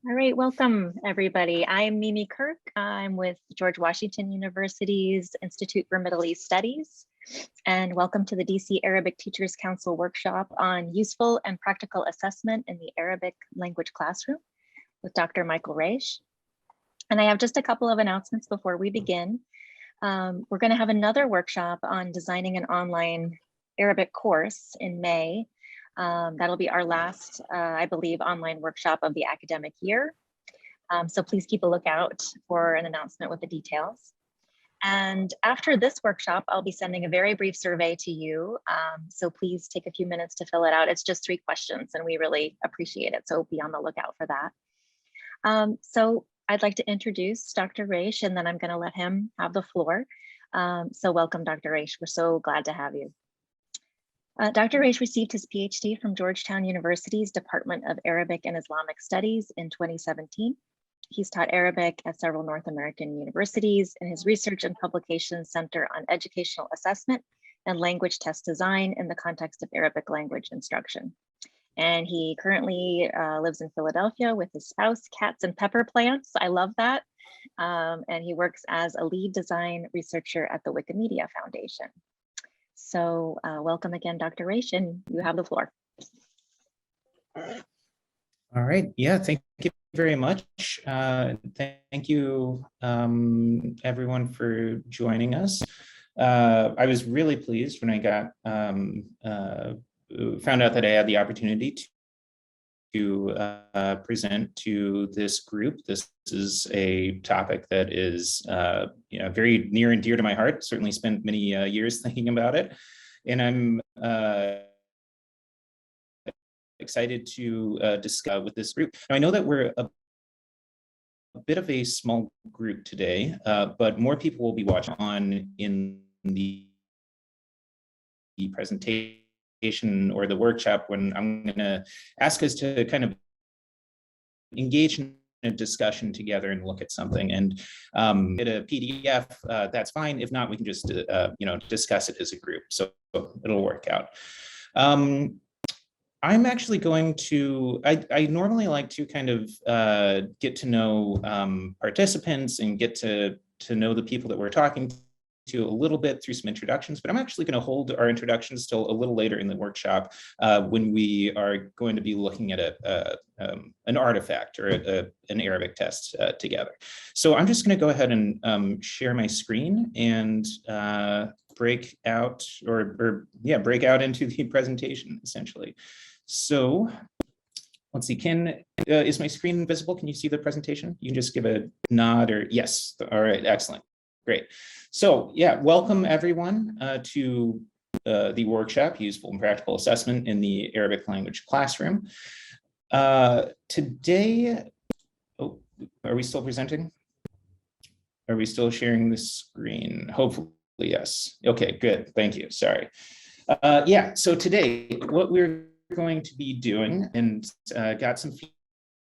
All right, welcome everybody. I'm Mimi Kirk. I'm with George Washington University's Institute for Middle East Studies, and welcome to the DC Arabic Teachers Council workshop on useful and practical assessment in the Arabic language classroom with Dr. Michael Raish. And I have just a couple of announcements before we begin. We're going to have another workshop on designing an online Arabic course in May. That'll be our last, I believe, online workshop of the academic year. So please keep a lookout for an announcement with the details. And after this workshop, I'll be sending a very brief survey to you. So please take a few minutes to fill it out. It's just 3 questions and we really appreciate it. So be on the lookout for that. So I'd like to introduce Dr. Raish, and then I'm going to let him have the floor. So welcome, Dr. Raish. We're so glad to have you. Dr. Raish received his PhD from Georgetown University's Department of Arabic and Islamic Studies in 2017. He's taught Arabic at several North American universities, and his research and publications center on educational assessment and language test design in the context of Arabic language instruction. And he currently lives in Philadelphia with his spouse, cats, and pepper plants. I love that. And he works as a lead design researcher at the Wikimedia Foundation. So welcome again, Dr. Raish, and you have the floor. All right. Yeah, thank you very much. Thank you, everyone, for joining us. I was really pleased when I got found out that I had the opportunity to present to this group. This is a topic that is very near and dear to my heart. Certainly spent many years thinking about it, and I'm excited to discuss with this group. Now, I know that we're a bit of a small group today, but more people will be watching on in the presentation or the workshop when I'm going to ask us to kind of engage in a discussion together and look at something. And get a PDF, that's fine. If not, we can just discuss it as a group. So it'll work out. I'm actually going to, I normally like to kind of get to know participants and get to know the people that we're talking to a little bit through some introductions, but I'm actually going to hold our introductions till a little later in the workshop when we are going to be looking at an artifact or an Arabic test together. So I'm just going to go ahead and share my screen and break out break out into the presentation essentially. So let's see, is my screen visible? Can you see the presentation? You can just give a nod or yes. All right, excellent. Great. So yeah, welcome everyone to the workshop, Useful and Practical Assessment in the Arabic Language Classroom. Today, oh, are we still presenting? Are we still sharing the screen? Hopefully, yes. Okay, good, thank you, sorry. Yeah, so today, what we're going to be doing, and got some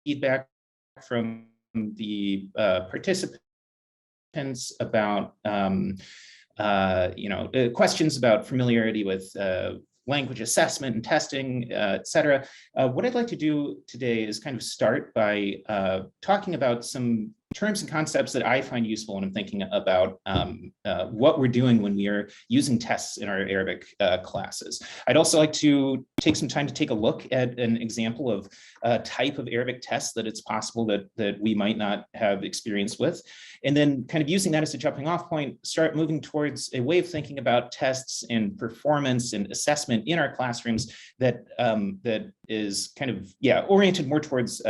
feedback from the participants about questions about familiarity with language assessment and testing, et cetera. What I'd like to do today is kind of start by talking about some terms and concepts that I find useful when I'm thinking about what we're doing when we are using tests in our Arabic classes. I'd also like to take some time to take a look at an example of a type of Arabic test that it's possible that we might not have experience with. And then kind of using that as a jumping off point, start moving towards a way of thinking about tests and performance and assessment in our classrooms that is kind of, oriented more towards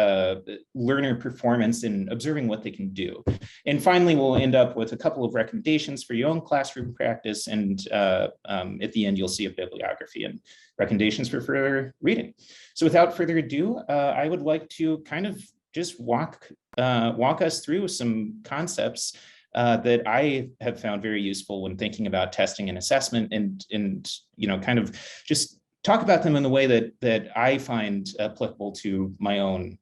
learner performance and observing what they can do. And finally, we'll end up with a couple of recommendations for your own classroom practice. And at the end, you'll see a bibliography and recommendations for further reading. So without further ado, I would like to kind of just walk us through some concepts that I have found very useful when thinking about testing and assessment, and kind of just talk about them in the way that I find applicable to my own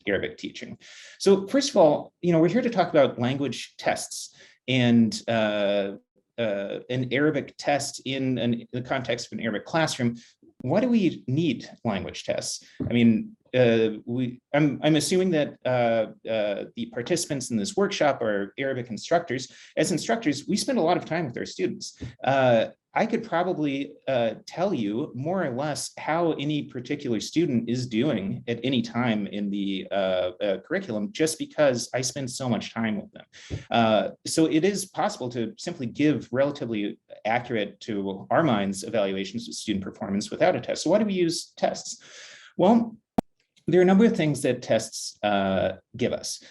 Arabic teaching. So first of all, we're here to talk about language tests and an Arabic test in the context of an Arabic classroom. Why do we need language tests? I mean, I'm assuming that the participants in this workshop are Arabic instructors. As instructors, we spend a lot of time with our students. I could probably tell you more or less how any particular student is doing at any time in the curriculum, just because I spend so much time with them. So it is possible to simply give relatively accurate, to our minds, evaluations of student performance without a test. So why do we use tests? Well, there are a number of things that tests give us.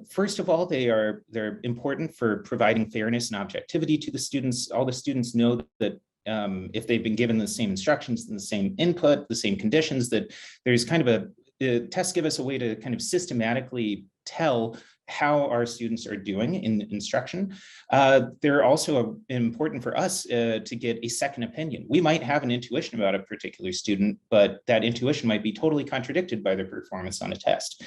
First of all, they're important for providing fairness and objectivity to the students. All the students know that if they've been given the same instructions and the same input, the same conditions, that there's kind of tests give us a way to kind of systematically tell how our students are doing in instruction. They're also important for us to get a second opinion. We might have an intuition about a particular student, but that intuition might be totally contradicted by their performance on a test.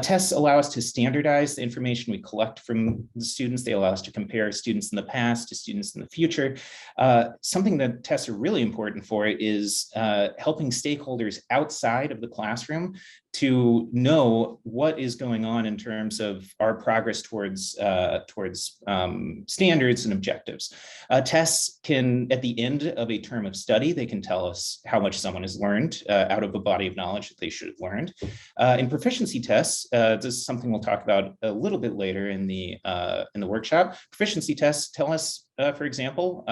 Tests allow us to standardize the information we collect from the students. They allow us to compare students in the past to students in the future. Something that tests are really important for is helping stakeholders outside of the classroom to know what is going on in terms of our progress towards standards and objectives. Tests can, at the end of a term of study, they can tell us how much someone has learned out of a body of knowledge that they should have learned. In proficiency tests, this is something we'll talk about a little bit later in the workshop. Proficiency tests tell us, for example,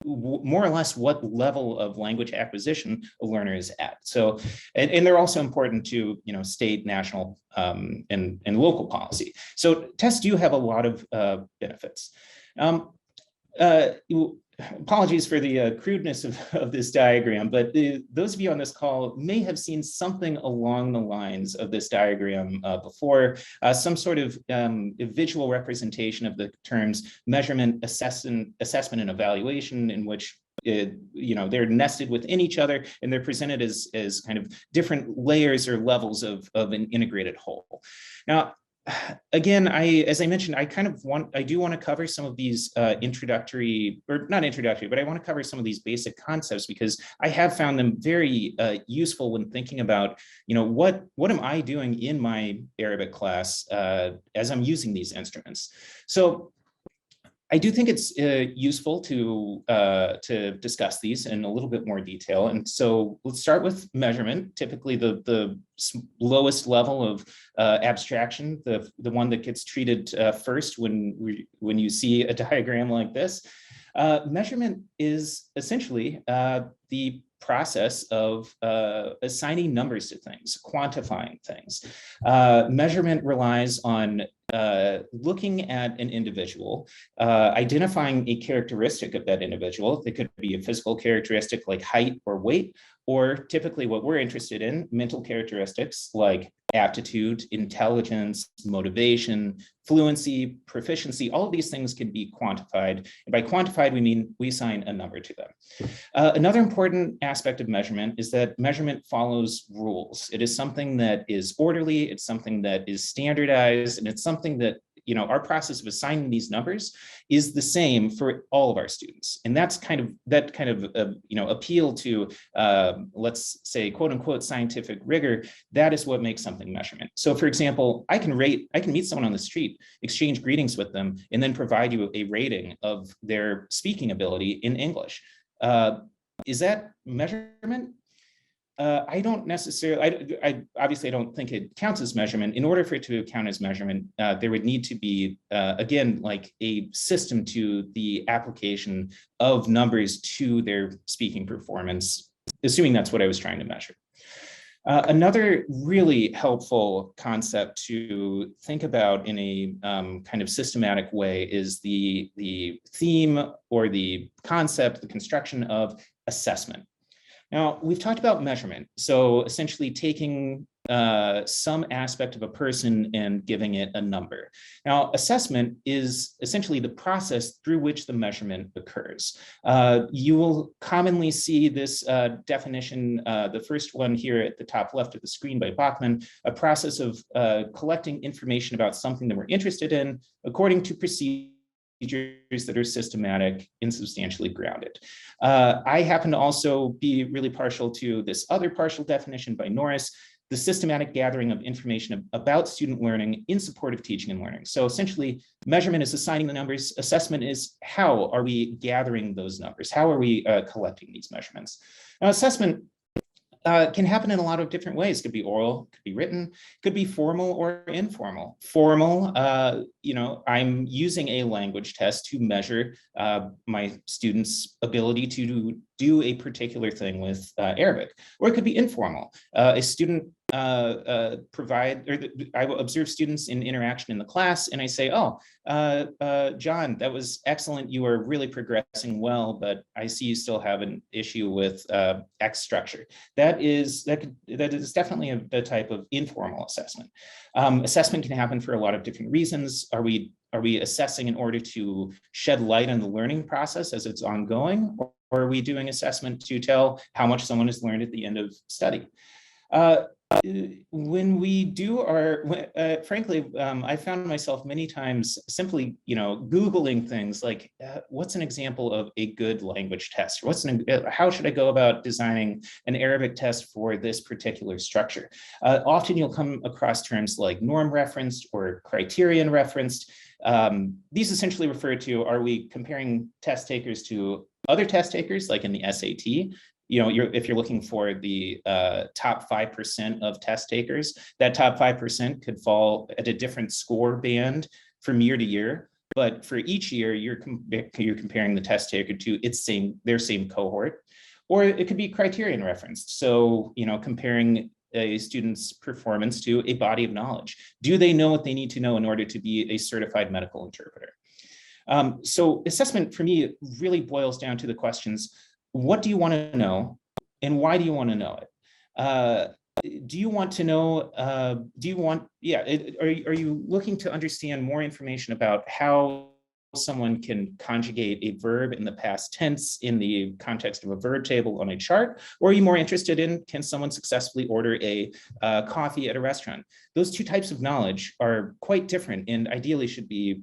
more or less what level of language acquisition a learner is at. So, and they're also important to, state, national, and local policy. So tests do have a lot of benefits. Apologies for the crudeness of this diagram, but those of you on this call may have seen something along the lines of this diagram before, some sort of visual representation of the terms measurement, assessment, and evaluation, in which they're nested within each other, and they're presented as kind of different layers or levels of an integrated whole. Now, again, as I mentioned, I do want to cover some of these introductory, or not introductory, but I want to cover some of these basic concepts because I have found them very useful when thinking about, what am I doing in my Arabic class as I'm using these instruments. So I do think it's useful to discuss these in a little bit more detail. And so let's start with measurement, typically the lowest level of abstraction, the one that gets treated first when you see a diagram like this. Measurement is essentially the process of assigning numbers to things, quantifying things. Measurement relies on looking at an individual, identifying a characteristic of that individual. It could be a physical characteristic like height or weight, or typically what we're interested in, mental characteristics like aptitude, intelligence, motivation, fluency, proficiency. All of these things can be quantified. And by quantified, we mean we assign a number to them. Another important aspect of measurement is that measurement follows rules. It is something that is orderly, it's something that is standardized, and it's something that our process of assigning these numbers is the same for all of our students. And that kind of appeal to, let's say, quote unquote, scientific rigor, that is what makes something measurement. So for example, I can meet someone on the street, exchange greetings with them, and then provide you a rating of their speaking ability in English. Is that measurement? I don't necessarily, I obviously don't think it counts as measurement. In order for it to count as measurement, there would need to be, again, like a system to the application of numbers to their speaking performance, assuming that's what I was trying to measure. Another really helpful concept to think about in a kind of systematic way is the theme or the concept, the construction of assessment. Now, we've talked about measurement. So essentially taking some aspect of a person and giving it a number. Now, assessment is essentially the process through which the measurement occurs. You will commonly see this definition, the first one here at the top left of the screen by Bachman, a process of collecting information about something that we're interested in according to procedures procedures that are systematic and substantially grounded. I happen to also be really partial to this other partial definition by Norris, the systematic gathering of information about student learning in support of teaching and learning. So essentially, measurement is assigning the numbers, assessment is how are we gathering those numbers? How are we collecting these measurements? Now, assessment can happen in a lot of different ways. It could be oral, could be written, could be formal or informal. Formal, I'm using a language test to measure my students' ability to do a particular thing with Arabic. Or it could be informal. A student I will observe students in interaction in the class and I say, oh, John, that was excellent. You are really progressing well, but I see you still have an issue with X structure. That is definitely a type of informal assessment. Assessment can happen for a lot of different reasons. Are we assessing in order to shed light on the learning process as it's ongoing, or are we doing assessment to tell how much someone has learned at the end of study? When we do frankly, I found myself many times simply, Googling things like, what's an example of a good language test? How should I go about designing an Arabic test for this particular structure? Often you'll come across terms like norm referenced or criterion referenced. These essentially refer to, are we comparing test takers to other test takers, like in the SAT? If you're looking for the top 5% of test takers, that top 5% could fall at a different score band from year to year. But for each year, you're comparing the test taker to their same cohort. Or it could be criterion referenced. So, comparing a student's performance to a body of knowledge. Do they know what they need to know in order to be a certified medical interpreter? So assessment for me really boils down to the questions: what do you want to know, and why do you want to know it? Do you want to know, are you looking to understand more information about how someone can conjugate a verb in the past tense in the context of a verb table on a chart? Or are you more interested in, can someone successfully order a coffee at a restaurant? Those two types of knowledge are quite different and ideally should be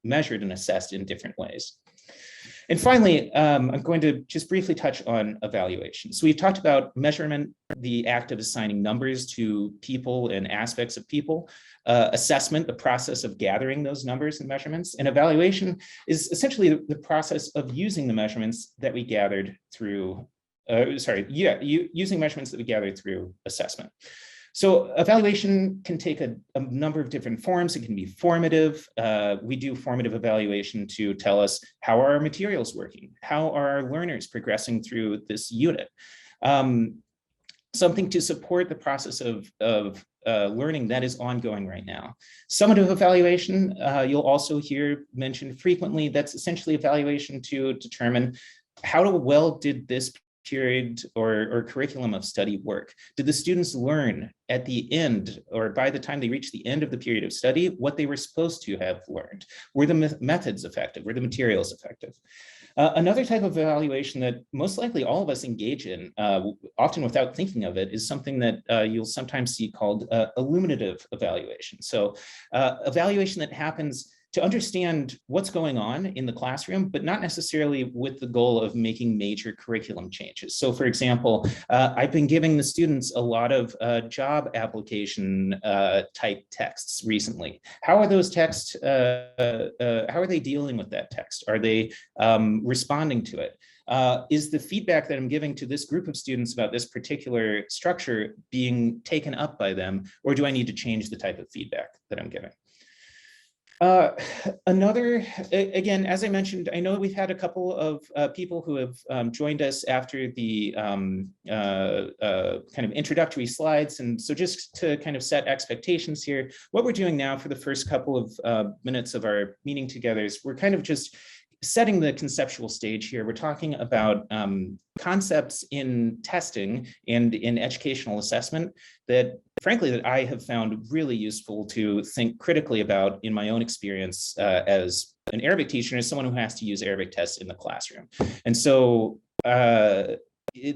measured and assessed in different ways. And finally, I'm going to just briefly touch on evaluation. So we've talked about measurement, the act of assigning numbers to people and aspects of people, assessment, the process of gathering those numbers and measurements, and evaluation is essentially the process of using the measurements that we gathered through, using measurements that we gathered through assessment. So evaluation can take a number of different forms. It can be formative. We do formative evaluation to tell us, how are our materials working? How are our learners progressing through this unit? Something to support the process of learning that is ongoing right now. Summative evaluation, you'll also hear mentioned frequently. That's essentially evaluation to determine how well did this period or curriculum of study work? Did the students learn at the end, or by the time they reached the end of the period of study, what they were supposed to have learned? Were the methods effective? Were the materials effective? Another type of evaluation that most likely all of us engage in, often without thinking of it, is something that you'll sometimes see called illuminative evaluation. So evaluation that happens to understand what's going on in the classroom, but not necessarily with the goal of making major curriculum changes. So for example, I've been giving the students a lot of job application type texts recently. How are those texts, how are they dealing with that text? Are they responding to it? Is the feedback that I'm giving to this group of students about this particular structure being taken up by them, or do I need to change the type of feedback that I'm giving? Again, as I mentioned, I know we've had a couple of people who have joined us after the kind of introductory slides. And so just to kind of set expectations here, what we're doing now for the first couple of minutes of our meeting together is we're kind of just setting the conceptual stage here. We're talking about concepts in testing and in educational assessment that, frankly, that I have found really useful to think critically about in my own experience as an Arabic teacher and as someone who has to use Arabic tests in the classroom. And so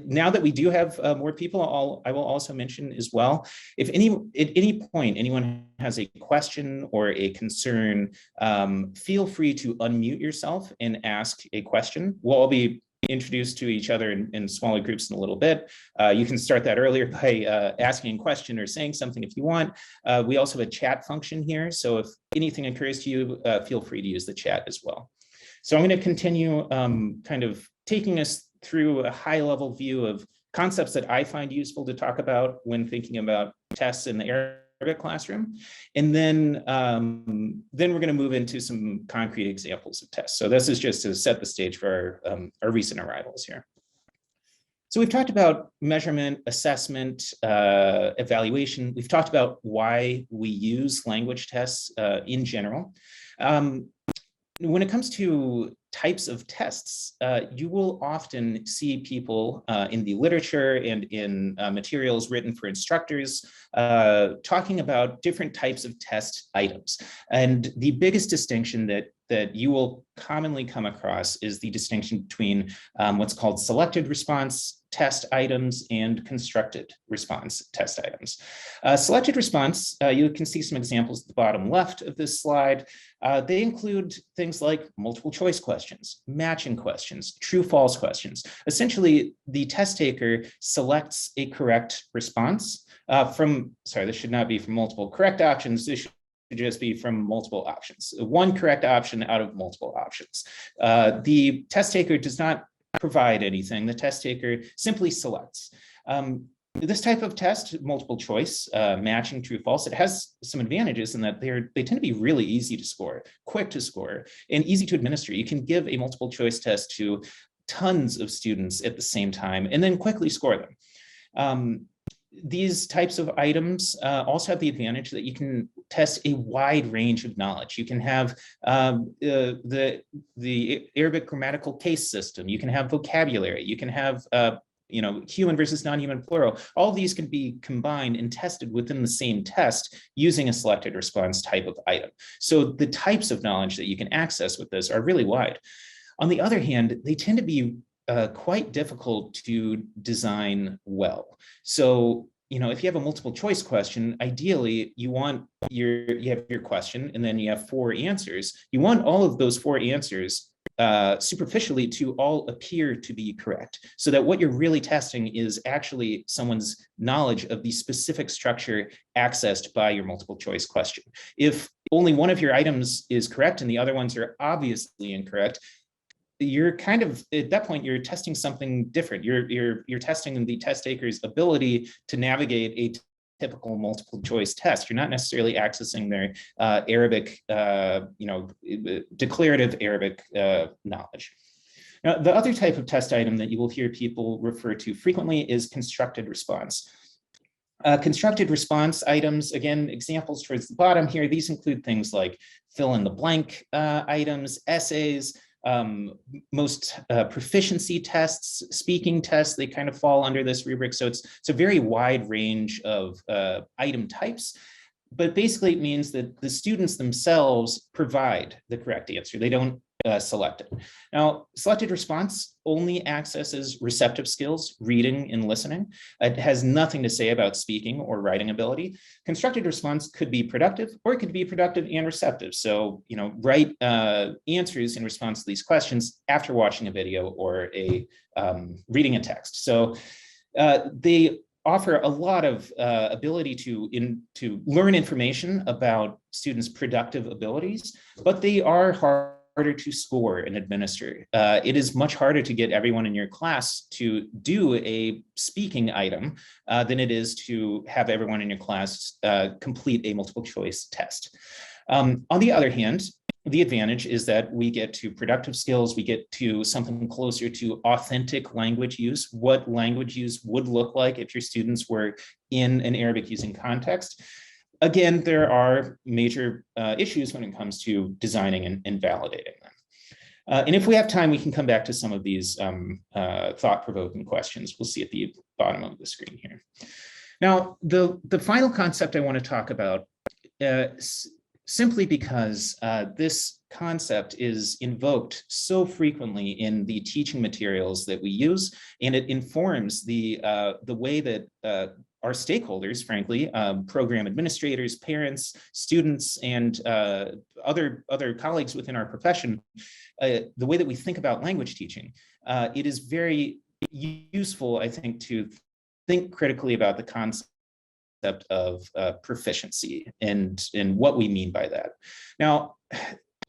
now that we do have more people, I will also mention as well, if at any point anyone has a question or a concern, feel free to unmute yourself and ask a question. We'll all be introduced to each other in smaller groups in a little bit. You can start that earlier by asking a question or saying something if you want. We also have a chat function here, so if anything occurs to you, feel free to use the chat as well. So I'm going to continue kind of taking us through a high-level view of concepts that I find useful to talk about when thinking about tests in the Arabic classroom. And then we're going to move into some concrete examples of tests. So this is just to set the stage for our recent arrivals here. So we've talked about measurement, assessment, evaluation. We've talked about why we use language tests in general. When it comes to types of tests, you will often see people in the literature and in materials written for instructors talking about different types of test items. And the biggest distinction that you will commonly come across is the distinction between what's called selected response test items and constructed response test items. Selected response, you can see some examples at the bottom left of this slide. They include things like multiple choice questions, matching questions, true-false questions. Essentially, the test taker selects a correct response this should not be from multiple correct options. This should just be from multiple options. One correct option out of multiple options. The test taker does not provide anything. The test taker simply selects. This type of test, multiple choice, matching true false, it has some advantages in that they tend to be really easy to score, quick to score, and easy to administer. You can give a multiple choice test to tons of students at the same time and then quickly score them. These types of items also have the advantage that you can test a wide range of knowledge. You can have the Arabic grammatical case system. You can have vocabulary. You can have human versus non-human plural. All of these can be combined and tested within the same test using a selected response type of item. So the types of knowledge that you can access with this are really wide. On the other hand, they tend to be quite difficult to design well. So, if you have a multiple choice question, ideally you have your question and then you have 4 answers. You want all of those 4 answers superficially to all appear to be correct, so that what you're really testing is actually someone's knowledge of the specific structure accessed by your multiple choice question. If only one of your items is correct and the other ones are obviously incorrect, you're kind of, at that point, you're testing something different. You're testing the test taker's ability to navigate a typical multiple choice test. You're not necessarily accessing their Arabic, declarative Arabic knowledge. Now, the other type of test item that you will hear people refer to frequently is constructed response. Constructed response items, again, examples towards the bottom here, these include things like fill in the blank items, essays, most proficiency tests, speaking tests, they kind of fall under this rubric. So it's a very wide range of item types, but basically it means that the students themselves provide the correct answer. They don't select it. Now, selected response only accesses receptive skills, reading and listening. It has nothing to say about speaking or writing ability. Constructed response could be productive, or it could be productive and receptive. So, write answers in response to these questions after watching a video or reading a text. So they offer a lot of ability to learn information about students' productive abilities, but they are harder to score and administer. It is much harder to get everyone in your class to do a speaking item than it is to have everyone in your class complete a multiple choice test. On the other hand, the advantage is that we get to productive skills, we get to something closer to authentic language use, what language use would look like if your students were in an Arabic using context. Again, there are major issues when it comes to designing and validating them. And if we have time, we can come back to some of these thought-provoking questions. We'll see at the bottom of the screen here. Now, the final concept I want to talk about simply because this concept is invoked so frequently in the teaching materials that we use, and it informs the way that our stakeholders, frankly, program administrators, parents, students, and other colleagues within our profession, the way that we think about language teaching. It is very useful, I think, to think critically about the concept of proficiency and what we mean by that. Now,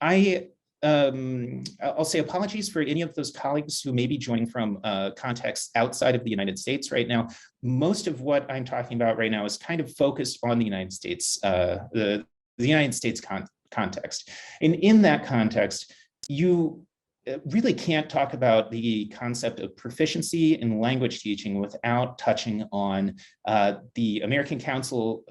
I'll say apologies for any of those colleagues who may be joining from contexts outside of the United States right now. Most of what I'm talking about right now is kind of focused on the United States, the United States context. And in that context, you really can't talk about the concept of proficiency in language teaching without touching on the American Council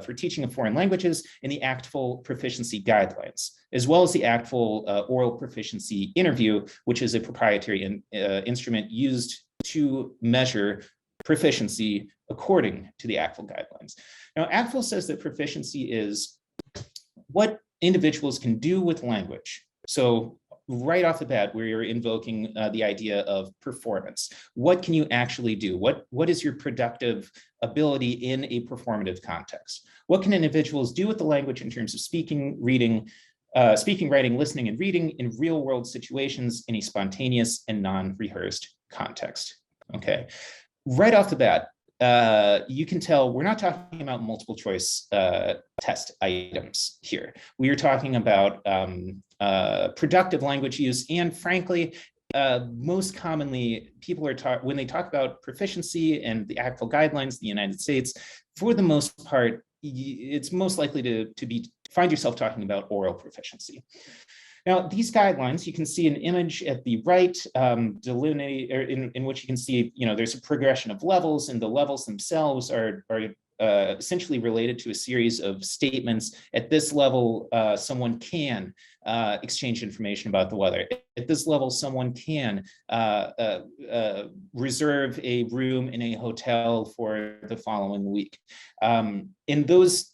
for Teaching of Foreign Languages and the ACTFL Proficiency Guidelines, as well as the ACTFL Oral Proficiency Interview, which is a proprietary instrument used to measure proficiency according to the ACTFL guidelines. Now, ACTFL says that proficiency is what individuals can do with language. So right off the bat, we're invoking the idea of performance. What can you actually do? What is your productive ability in a performative context? What can individuals do with the language in terms of speaking, reading, writing, listening, and reading in real world situations in a spontaneous and non-rehearsed context? Okay, right off the bat, you can tell we're not talking about multiple choice test items here. We are talking about productive language use, and frankly, most commonly, people are when they talk about proficiency and the ACTFL guidelines in the United States, for the most part, it's most likely to find yourself talking about oral proficiency. Now, these guidelines, you can see an image at the right, delineate, or in which you can see, there's a progression of levels, and the levels themselves are essentially related to a series of statements. At this level, someone can exchange information about the weather. At this level, someone can reserve a room in a hotel for the following week. And those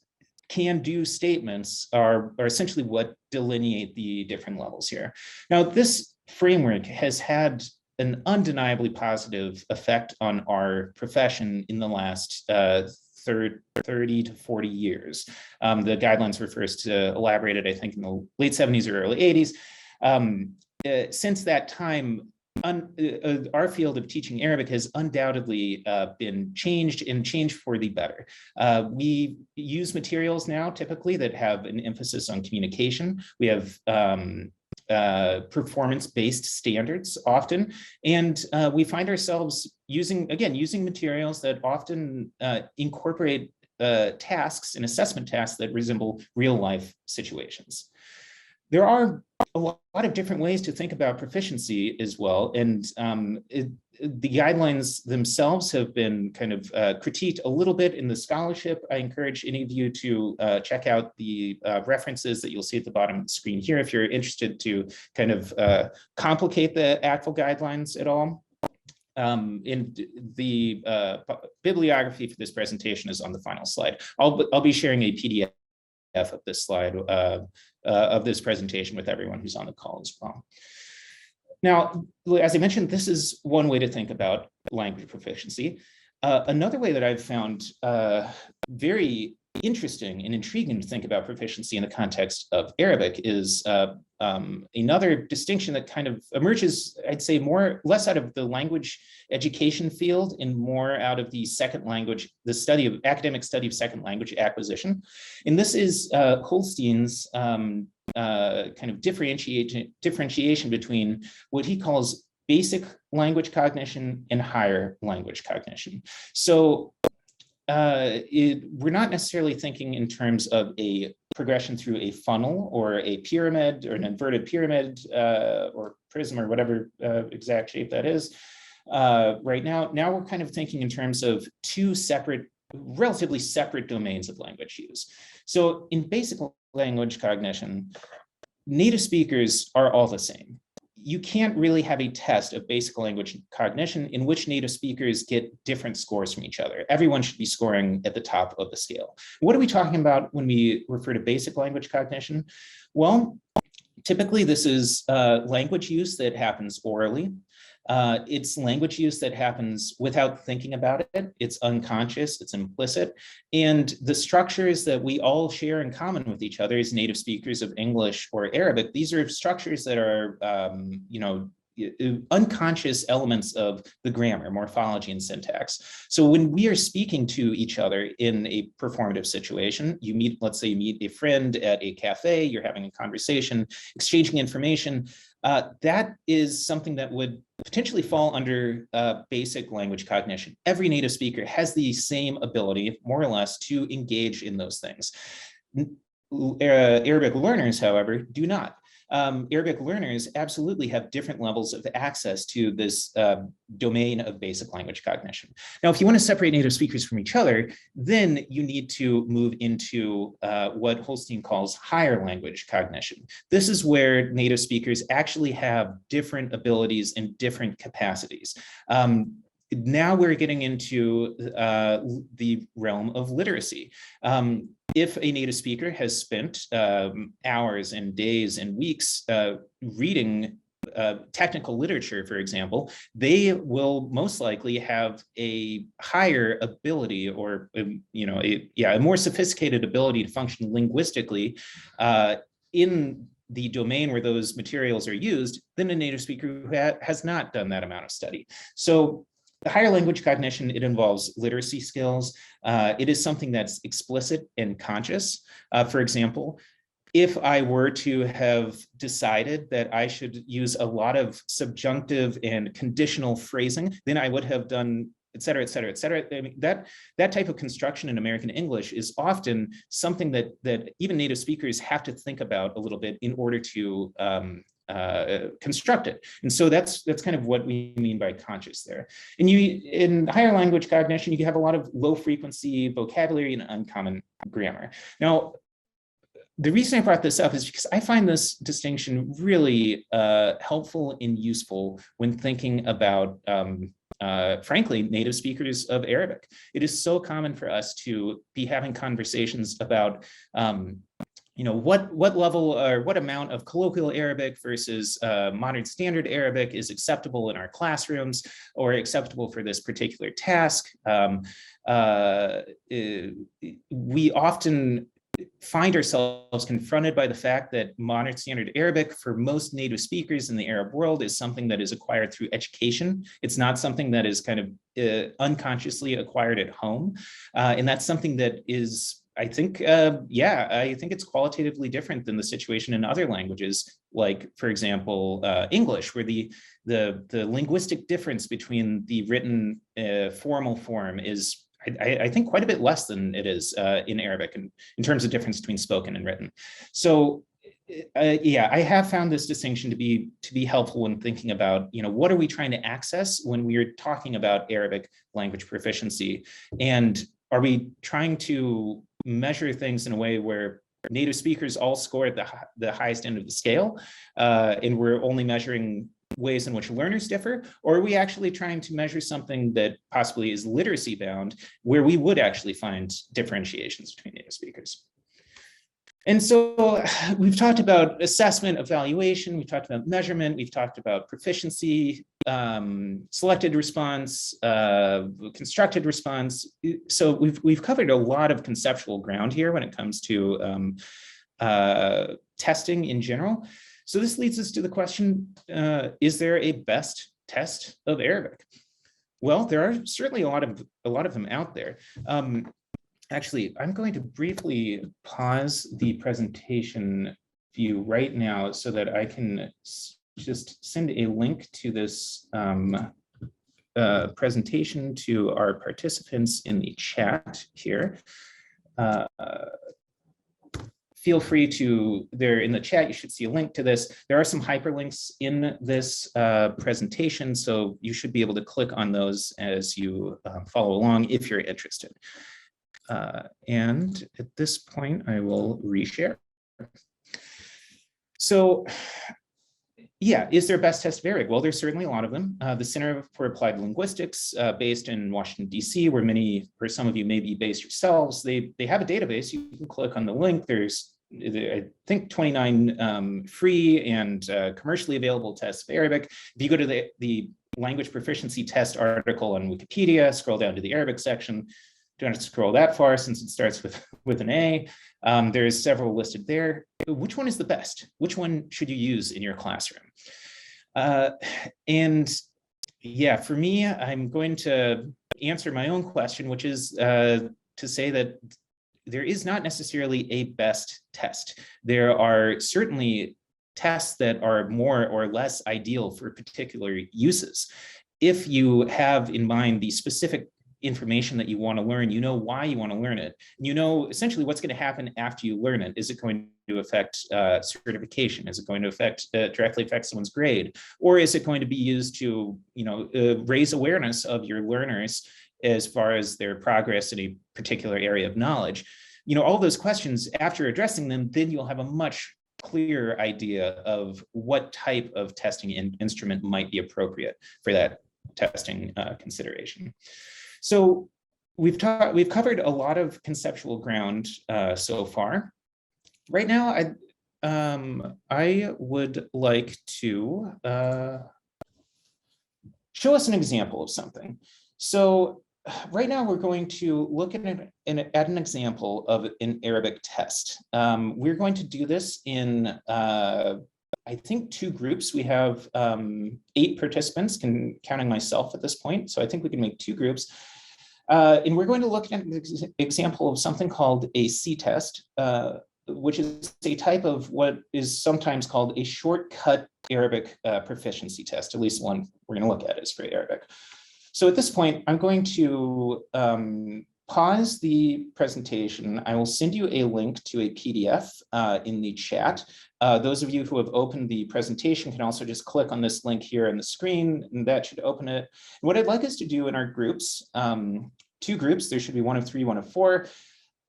can-do statements are essentially what delineate the different levels here. Now, this framework has had an undeniably positive effect on our profession in the last 30 to 40 years. The guidelines were first elaborated, I think, in the late 70s or early 80s. Since that time, our field of teaching Arabic has undoubtedly been changed for the better. We use materials now typically that have an emphasis on communication. We have performance-based standards often, and we find ourselves using materials that often incorporate tasks and assessment tasks that resemble real-life situations. There are a lot of different ways to think about proficiency as well, and the guidelines themselves have been kind of critiqued a little bit in the scholarship. I encourage any of you to check out the references that you'll see at the bottom of the screen here if you're interested to kind of complicate the ACTFL guidelines at all. And the bibliography for this presentation is on the final slide. I'll be sharing a PDF of this slide of this presentation with everyone who's on the call as well. Now, as I mentioned, this is one way to think about language proficiency. Another way that I've found very interesting and intriguing to think about proficiency in the context of Arabic is another distinction that kind of emerges, I'd say, less out of the language education field and more out of the second language, the academic study of second language acquisition. And this is Holstein's kind of differentiation between what he calls basic language cognition and higher language cognition. So we're not necessarily thinking in terms of a progression through a funnel or a pyramid or an inverted pyramid or prism or whatever exact shape that is right now. Now we're kind of thinking in terms of two relatively separate domains of language use. So in basic language cognition, native speakers are all the same. you can't really have a test of basic language cognition in which native speakers get different scores from each other. Everyone should be scoring at the top of the scale. What are we talking about when we refer to basic language cognition? Well, typically this is language use that happens orally. It's language use that happens without thinking about it. It's unconscious, it's implicit. And the structures that we all share in common with each other as native speakers of English or Arabic, these are structures that are, unconscious elements of the grammar, morphology, and syntax. So when we are speaking to each other in a performative situation, you meet, let's say you meet a friend at a cafe, you're having a conversation, exchanging information, that is something that would potentially fall under basic language cognition. Every native speaker has the same ability, more or less, to engage in those things. Arabic learners, however, do not. Arabic learners absolutely have different levels of access to this domain of basic language cognition. Now, if you want to separate native speakers from each other, then you need to move into what Holstein calls higher language cognition. This is where native speakers actually have different abilities and different capacities. Now we're getting into the realm of literacy. If a native speaker has spent hours and days and weeks reading technical literature, for example, they will most likely have a higher ability, or a more sophisticated ability to function linguistically in the domain where those materials are used than a native speaker who has not done that amount of study. So the higher language cognition, it involves literacy skills. It is something that's explicit and conscious. For example, if I were to have decided that I should use a lot of subjunctive and conditional phrasing, then I would have done et cetera, et cetera, et cetera. I mean, that type of construction in American English is often something that even native speakers have to think about a little bit in order to construct it. And so that's kind of what we mean by conscious there. And in higher language cognition, you have a lot of low frequency vocabulary and uncommon grammar. Now, the reason I brought this up is because I find this distinction really helpful and useful when thinking about frankly, native speakers of Arabic. It is so common for us to be having conversations about what level or what amount of colloquial Arabic versus modern standard Arabic is acceptable in our classrooms or acceptable for this particular task. We often find ourselves confronted by the fact that modern standard Arabic for most native speakers in the Arab world is something that is acquired through education. It's not something that is kind of unconsciously acquired at home. And that's something that is, I think it's qualitatively different than the situation in other languages, like, for example, English, where the linguistic difference between the written formal form is, I think, quite a bit less than it is in Arabic in terms of difference between spoken and written. So I have found this distinction to be helpful when thinking about, what are we trying to access when we're talking about Arabic language proficiency, and are we trying to measure things in a way where native speakers all score at the highest end of the scale, and we're only measuring ways in which learners differ, or are we actually trying to measure something that possibly is literacy bound, where we would actually find differentiations between native speakers? And so we've talked about assessment, evaluation, we've talked about measurement, we've talked about proficiency, selected response, constructed response. So we've covered a lot of conceptual ground here when it comes to testing in general. So this leads us to the question, is there a best test of Arabic? Well, there are certainly a lot of them out there. Actually, I'm going to briefly pause the presentation view right now so that I can just send a link to this presentation to our participants in the chat here. Feel free to, there in the chat, you should see a link to this. There are some hyperlinks in this presentation, so you should be able to click on those as you follow along if you're interested. And at this point, I will reshare. So Yeah, is there a best test of Arabic? Well, there's certainly a lot of them. The Center for Applied Linguistics, based in Washington, D.C., where many, or some of you may be based yourselves, they have a database. You can click on the link. There's, I think, 29 free and commercially available tests of Arabic. If you go to the language proficiency test article on Wikipedia, scroll down to the Arabic section. Don't have to scroll that far since it starts with an A. There's several listed there. Which one is the best? Which one should you use in your classroom? And yeah, for me, I'm going to answer my own question, which is to say that there is not necessarily a best test. There are certainly tests that are more or less ideal for particular uses. If you have in mind the specific information that you want to learn, you know why you want to learn it. You know essentially what's going to happen after you learn it. Is it going to affect certification? Is it going to affect directly affect someone's grade? Or is it going to be used to, raise awareness of your learners as far as their progress in a particular area of knowledge? All those questions, after addressing them, then you'll have a much clearer idea of what type of testing instrument might be appropriate for that testing consideration. So we've covered a lot of conceptual ground so far. Right now, I would like to show us an example of something. So right now, we're going to look at an example of an Arabic test. We're going to do this in I think 2 groups. We have 8 participants, counting myself at this point. So I think we can make 2 groups. And we're going to look at an example of something called a C-test, which is a type of what is sometimes called a shortcut Arabic proficiency test. At least one we're going to look at is for Arabic. So at this point, I'm going to pause the presentation. I will send you a link to a PDF in the chat. Those of you who have opened the presentation can also just click on this link here on the screen, and that should open it. And what I'd like us to do in our groups, 2 groups, there should be 1 of 3, 1 of 4.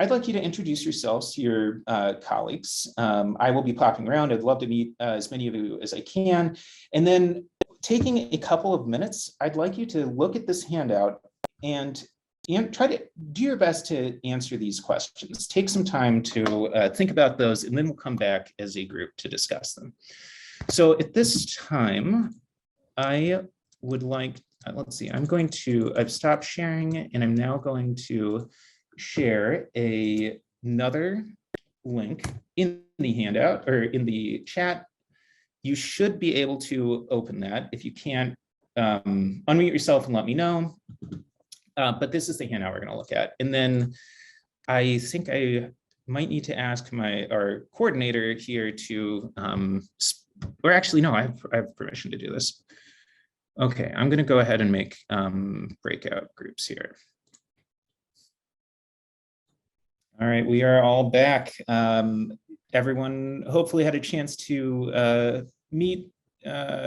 I'd like you to introduce yourselves to your colleagues. I will be popping around. I'd love to meet as many of you as I can. And then taking a couple of minutes, I'd like you to look at this handout and try to do your best to answer these questions. Take some time to think about those, and then we'll come back as a group to discuss them. So at this time, I would like, let's see, I've stopped sharing, and I'm now going to share another link in the handout or in the chat. You should be able to open that. If you can't, unmute yourself and let me know. But this is the handout we're going to look at. And then I think I might need to ask our coordinator here to, or actually, no, I have permission to do this. Okay, I'm going to go ahead and make breakout groups here. All right, we are all back. Everyone hopefully had a chance to meet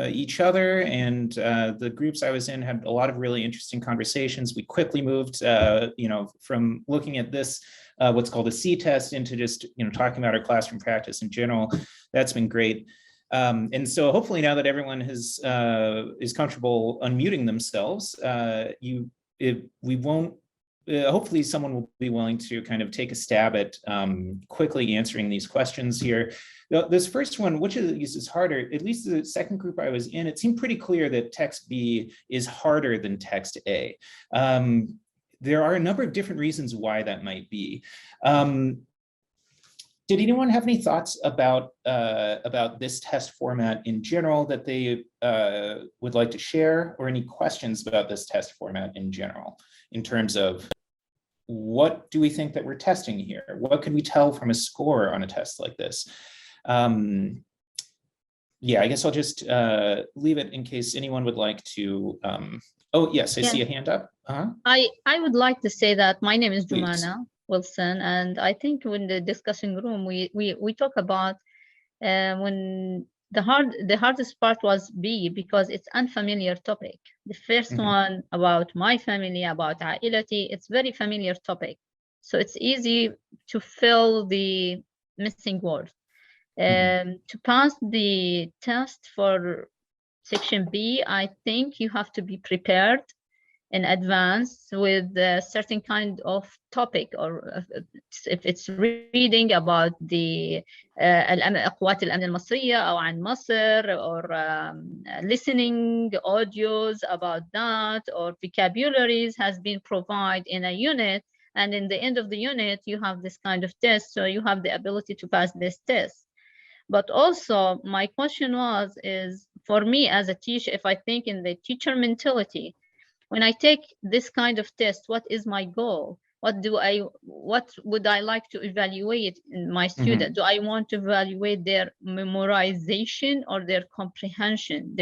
each other, and the groups I was in had a lot of really interesting conversations. We quickly moved, from looking at this, what's called a C-test, into just, talking about our classroom practice in general. That's been great. And so hopefully now that everyone is comfortable unmuting themselves, we won't. Hopefully someone will be willing to kind of take a stab at quickly answering these questions here. This first one, which of these is harder? At least the second group I was in, it seemed pretty clear that text B is harder than text A. There are a number of different reasons why that might be. Did anyone have any thoughts about this test format in general that they would like to share, or any questions about this test format in general, in terms of what do we think that we're testing here? What can we tell from a score on a test like this? Yeah, I guess I'll just leave it in case anyone would like to. Oh, yes, I see a hand up. I would like to say that my name is Jumana Wilson, and I think in the discussion room we talk about when the hardest part was B, because it's unfamiliar topic. The first one about my family, about Ailati, it's very familiar topic, so it's easy to fill the missing word. To pass the test for section B, I think you have to be prepared in advance with a certain kind of topic, or if it's reading about the قوات الأمن المصرية أو عن مصر, or listening audios about that, or vocabularies has been provided in a unit, and in the end of the unit you have this kind of test, so you have the ability to pass this test. But also my question is for me as a teacher, if I think in the teacher mentality, when I take this kind of test, what is my goal? What would I like to evaluate in my student? Do I want to evaluate their memorization or their comprehension?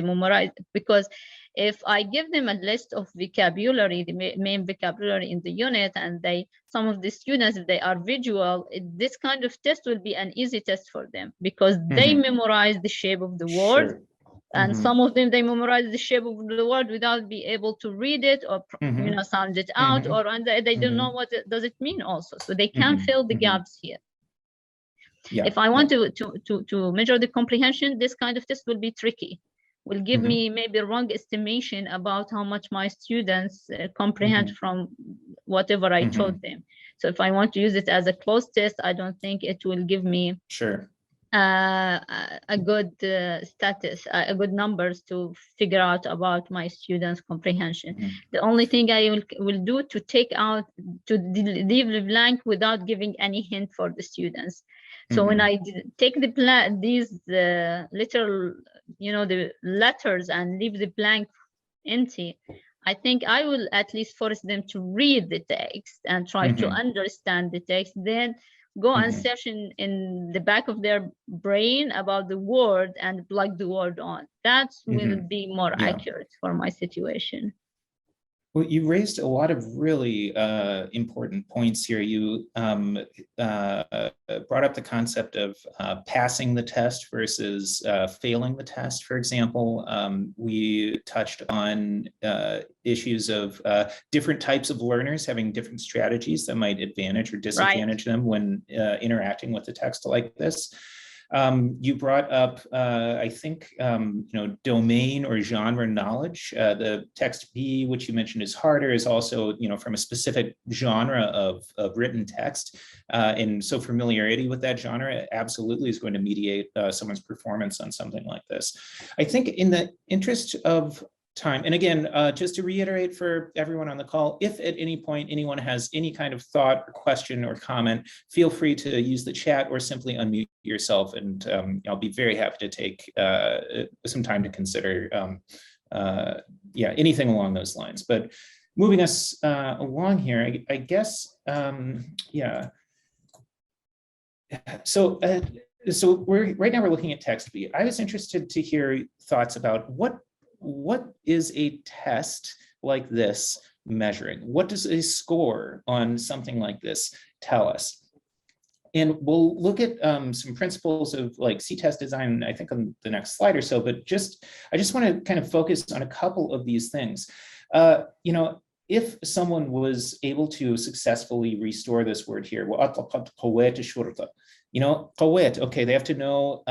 Because if I give them a list of vocabulary, the main vocabulary in the unit, and some of the students, if they are visual, this kind of test will be an easy test for them, because they memorize the shape of the word. Sure. And some of them, they memorize the shape of the word without being able to read it or sound it out, or they don't know what does it mean also. So they can fill the gaps here. Yeah. If I want to measure the comprehension, this kind of test will be tricky. Will give me maybe a wrong estimation about how much my students comprehend from whatever I taught them. So if I want to use it as a closed test, I don't think it will give me a good a good numbers to figure out about my students' comprehension. The only thing I will do to leave the blank without giving any hint for the students. So when I take these little, the letters and leave the blank empty, I think I will at least force them to read the text and try to understand the text, then go and search in the back of their brain about the word and plug the word on. That will be more accurate for my situation. Well, you raised a lot of really important points here. You brought up the concept of passing the test versus failing the test, for example. We touched on issues of different types of learners having different strategies that might advantage or disadvantage them when interacting with a text like this. You brought up, I think, domain or genre knowledge. The text B, which you mentioned is harder, is also, from a specific genre of written text. And so familiarity with that genre absolutely is going to mediate someone's performance on something like this. I think in the interest of time, and again, just to reiterate for everyone on the call, if at any point anyone has any kind of thought or question or comment, feel free to use the chat or simply unmute yourself, and I'll be very happy to take some time to consider anything along those lines. But moving us along here, I guess, So right now we're looking at text B. I was interested to hear thoughts about what is a test like this measuring? What does a score on something like this tell us? And we'll look at some principles of like C-test design, I think on the next slide or so, but I just want to kind of focus on a couple of these things. If someone was able to successfully restore this word here, qawet, okay, they have to know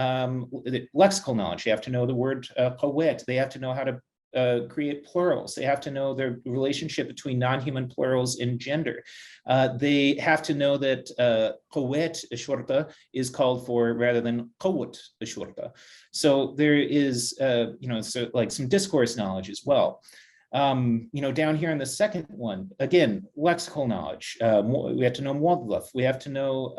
lexical knowledge. They have to know the word qawet. They have to know how to create plurals. They have to know the relationship between non-human plurals in gender. They have to know that qawet shurta is called for rather than qawwat shurta. So there is, so like some discourse knowledge as well. Down here in the second one, again, lexical knowledge. We have to know muadlaf. We have to know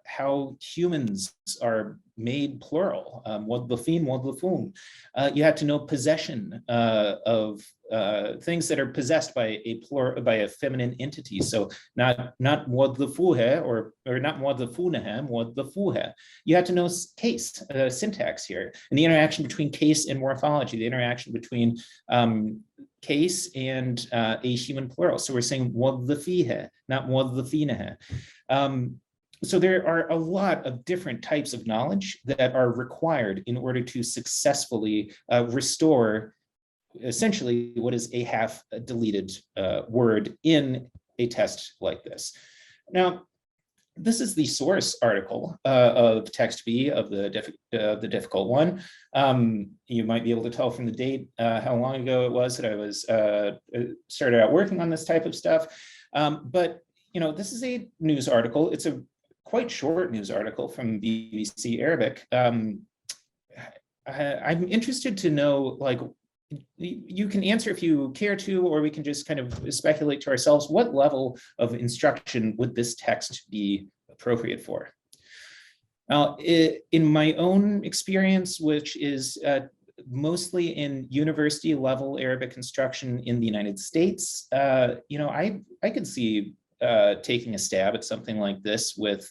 how humans are made plural. Muadlafin, muadlafun. You have to know possession of things that are possessed by a feminine entity. So not muadlafuha or not muadlafunaha, muadlafuha. You have to know case, syntax here, and the interaction between case and morphology, the interaction between case and a human plural. So we're saying muadlafiha, not muadlafinaha. So there are a lot of different types of knowledge that are required in order to successfully restore essentially what is a half deleted word in a test like this. Now, this is the source article of text B of the difficult one. You might be able to tell from the date how long ago it was that I was started out working on this type of stuff. But this is a news article. It's a quite short news article from BBC Arabic. I'm interested to know, like, you can answer if you care to, or we can just kind of speculate to ourselves, what level of instruction would this text be appropriate for? Now, in my own experience, which is mostly in university level Arabic instruction in the United States, I could see taking a stab at something like this with,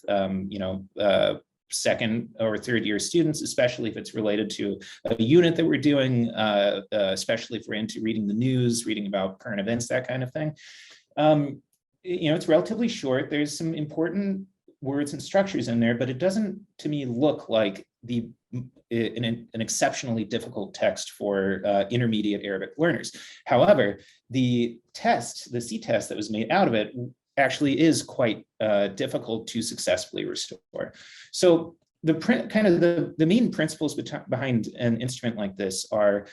second or third year students, especially if it's related to a unit that we're doing, especially if we're into reading the news, reading about current events, that kind of thing. It's relatively short. There's some important words and structures in there, but it doesn't, to me, look like an exceptionally difficult text for intermediate Arabic learners. However, the C test that was made out of it actually is quite difficult to successfully restore. So the main principles behind an instrument like this are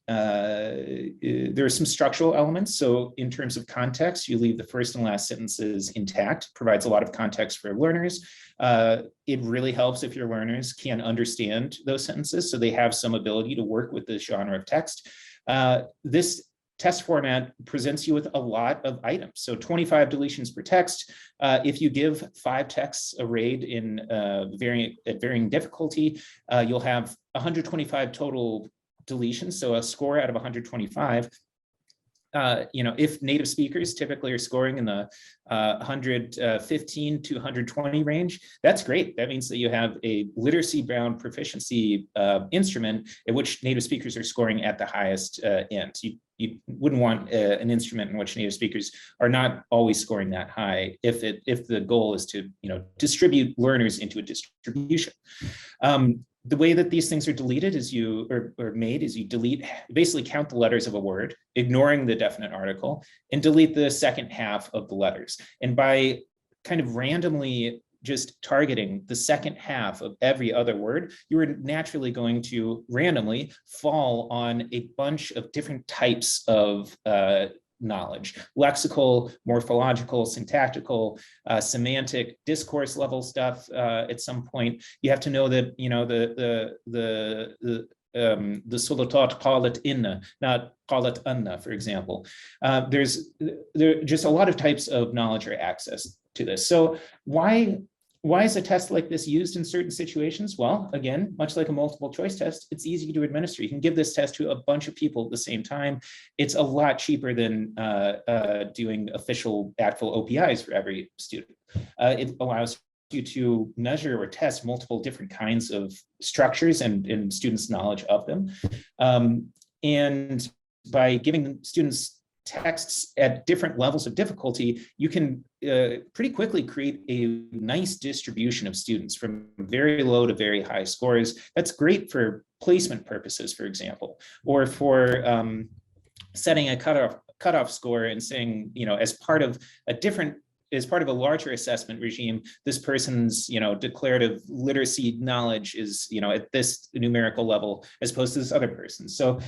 there are some structural elements. So in terms of context, you leave the first and last sentences intact, provides a lot of context for learners. It really helps if your learners can understand those sentences, so they have some ability to work with this genre of text. This test format presents you with a lot of items. So 25 deletions per text. If you give 5 texts arrayed in varying difficulty, you'll have 125 total deletions, so a score out of 125. If native speakers typically are scoring in the 115 to 120 range, that's great. That means that you have a literacy-bound proficiency instrument in which native speakers are scoring at the highest end. You wouldn't want an instrument in which native speakers are not always scoring that high if the goal is to distribute learners into a distribution. The way that these things are deleted is you basically count the letters of a word, ignoring the definite article, and delete the second half of the letters. And by kind of randomly just targeting the second half of every other word, you are naturally going to randomly fall on a bunch of different types of knowledge: lexical, morphological, syntactical, semantic, discourse level stuff. At some point, you have to know that the sulatat qalat inna, not qalat anna, for example. There just a lot of types of knowledge or access to this. So why is a test like this used in certain situations? Well, again, much like a multiple choice test, it's easy to administer. You can give this test to a bunch of people at the same time. It's a lot cheaper than doing actual OPIs for every student. It allows you to measure or test multiple different kinds of structures and students' knowledge of them. And by giving students texts at different levels of difficulty, you can pretty quickly create a nice distribution of students from very low to very high scores. That's great for placement purposes, for example, or for setting a cutoff score and saying, as part of a larger assessment regime, this person's, declarative literacy knowledge is, at this numerical level as opposed to this other person. So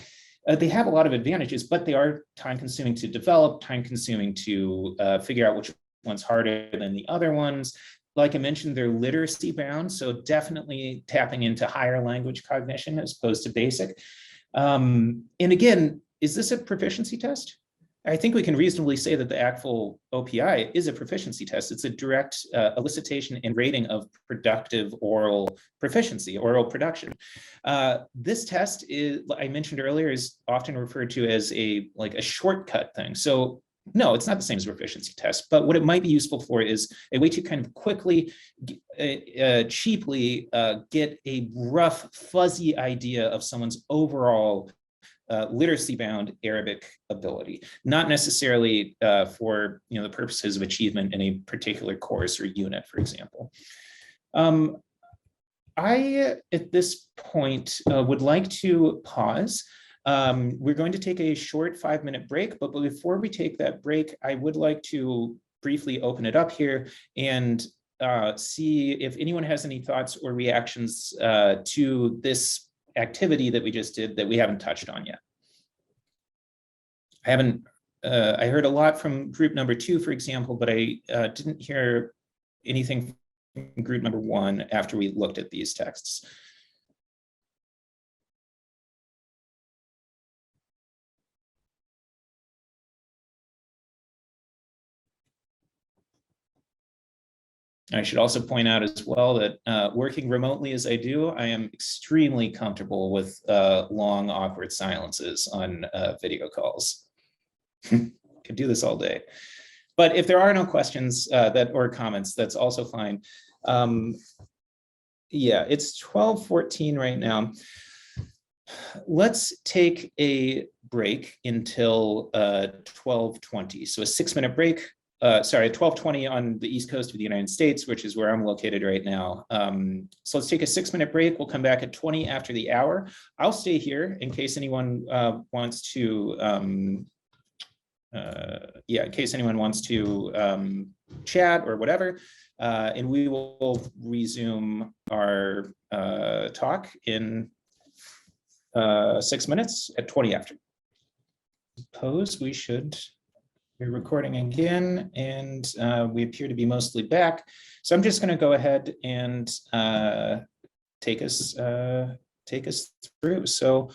they have a lot of advantages, but they are time-consuming to develop, time-consuming to figure out which one's harder than the other ones. Like I mentioned, they're literacy-bound, so definitely tapping into higher language cognition as opposed to basic. And again, is this a proficiency test? I think we can reasonably say that the actual OPI is a proficiency test. It's a direct elicitation and rating of productive oral proficiency, oral production. This test I mentioned earlier, is often referred to as a shortcut thing. So no, it's not the same as a proficiency test, but what it might be useful for is a way to kind of quickly, cheaply get a rough, fuzzy idea of someone's overall literacy-bound Arabic ability, not necessarily for the purposes of achievement in a particular course or unit, for example. I, at this point, would like to pause. We're going to take a short 5-minute break, but before we take that break, I would like to briefly open it up here and see if anyone has any thoughts or reactions to this activity that we just did that we haven't touched on yet. I heard a lot from group number 2, for example, but I didn't hear anything from group number 1 after we looked at these texts. I should also point out as well that working remotely as I do, I am extremely comfortable with long, awkward silences on video calls. Could do this all day. But if there are no questions or comments, that's also fine. Yeah, it's 12:14 right now. Let's take a break until 12:20. So a 6-minute break. Sorry, 12:20 on the East Coast of the United States, which is where I'm located right now. So let's take a 6-minute break. We'll come back at 20 after the hour. I'll stay here in case anyone wants to, in case anyone wants to chat or whatever. And we will resume our talk in 6 minutes at 20 after. Suppose we should. We're recording again, and we appear to be mostly back. So I'm just going to go ahead and take us through. So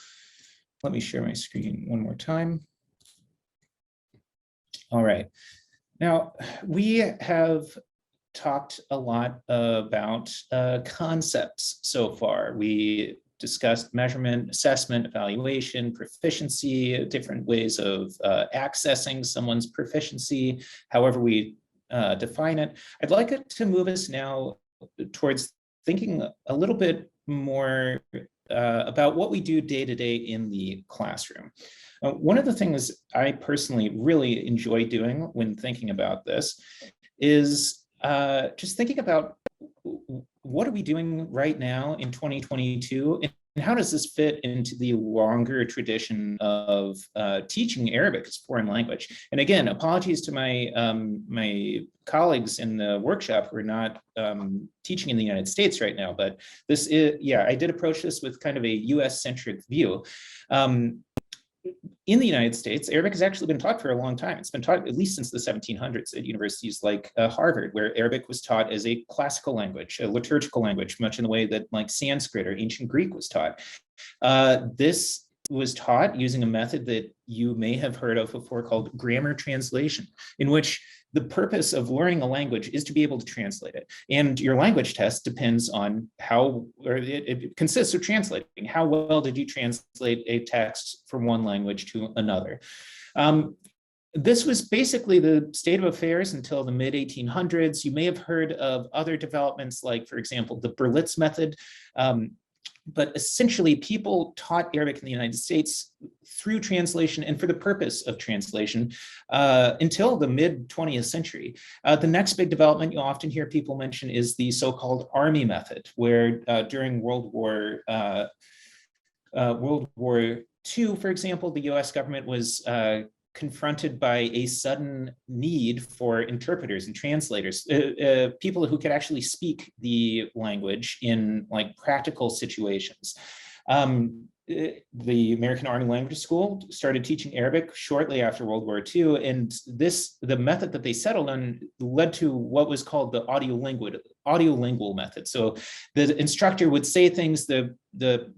let me share my screen one more time. All right. Now, we have talked a lot about concepts so far. We discussed measurement, assessment, evaluation, proficiency, different ways of accessing someone's proficiency, however we define it. I'd like it to move us now towards thinking a little bit more about what we do day to day in the classroom. One of the things I personally really enjoy doing when thinking about this is just thinking about what are we doing right now in 2022, and how does this fit into the longer tradition of teaching Arabic as a foreign language? And again, apologies to my my colleagues in the workshop who are not teaching in the United States right now, but this is, yeah, I did approach this with kind of a US-centric view. In the United States, Arabic has actually been taught for a long time. It's been taught at least since the 1700s at universities like Harvard, where Arabic was taught as a classical language, a liturgical language, much in the way that like Sanskrit or ancient Greek was taught. This was taught using a method that you may have heard of before called grammar translation, in which the purpose of learning a language is to be able to translate it. And your language test depends on how, or it consists of translating. How well did you translate a text from one language to another? This was basically the state of affairs until the mid-1800s. You may have heard of other developments like, for example, the Berlitz method. But essentially, people taught Arabic in the United States through translation and for the purpose of translation until the mid-20th century. The next big development you'll often hear people mention is the so-called army method, where during World War II, for example, the US government was confronted by a sudden need for interpreters and translators, people who could actually speak the language in like practical situations. The American Army Language School started teaching Arabic shortly after World War II, and the method that they settled on led to what was called the audiolingual method. So the instructor would say things, the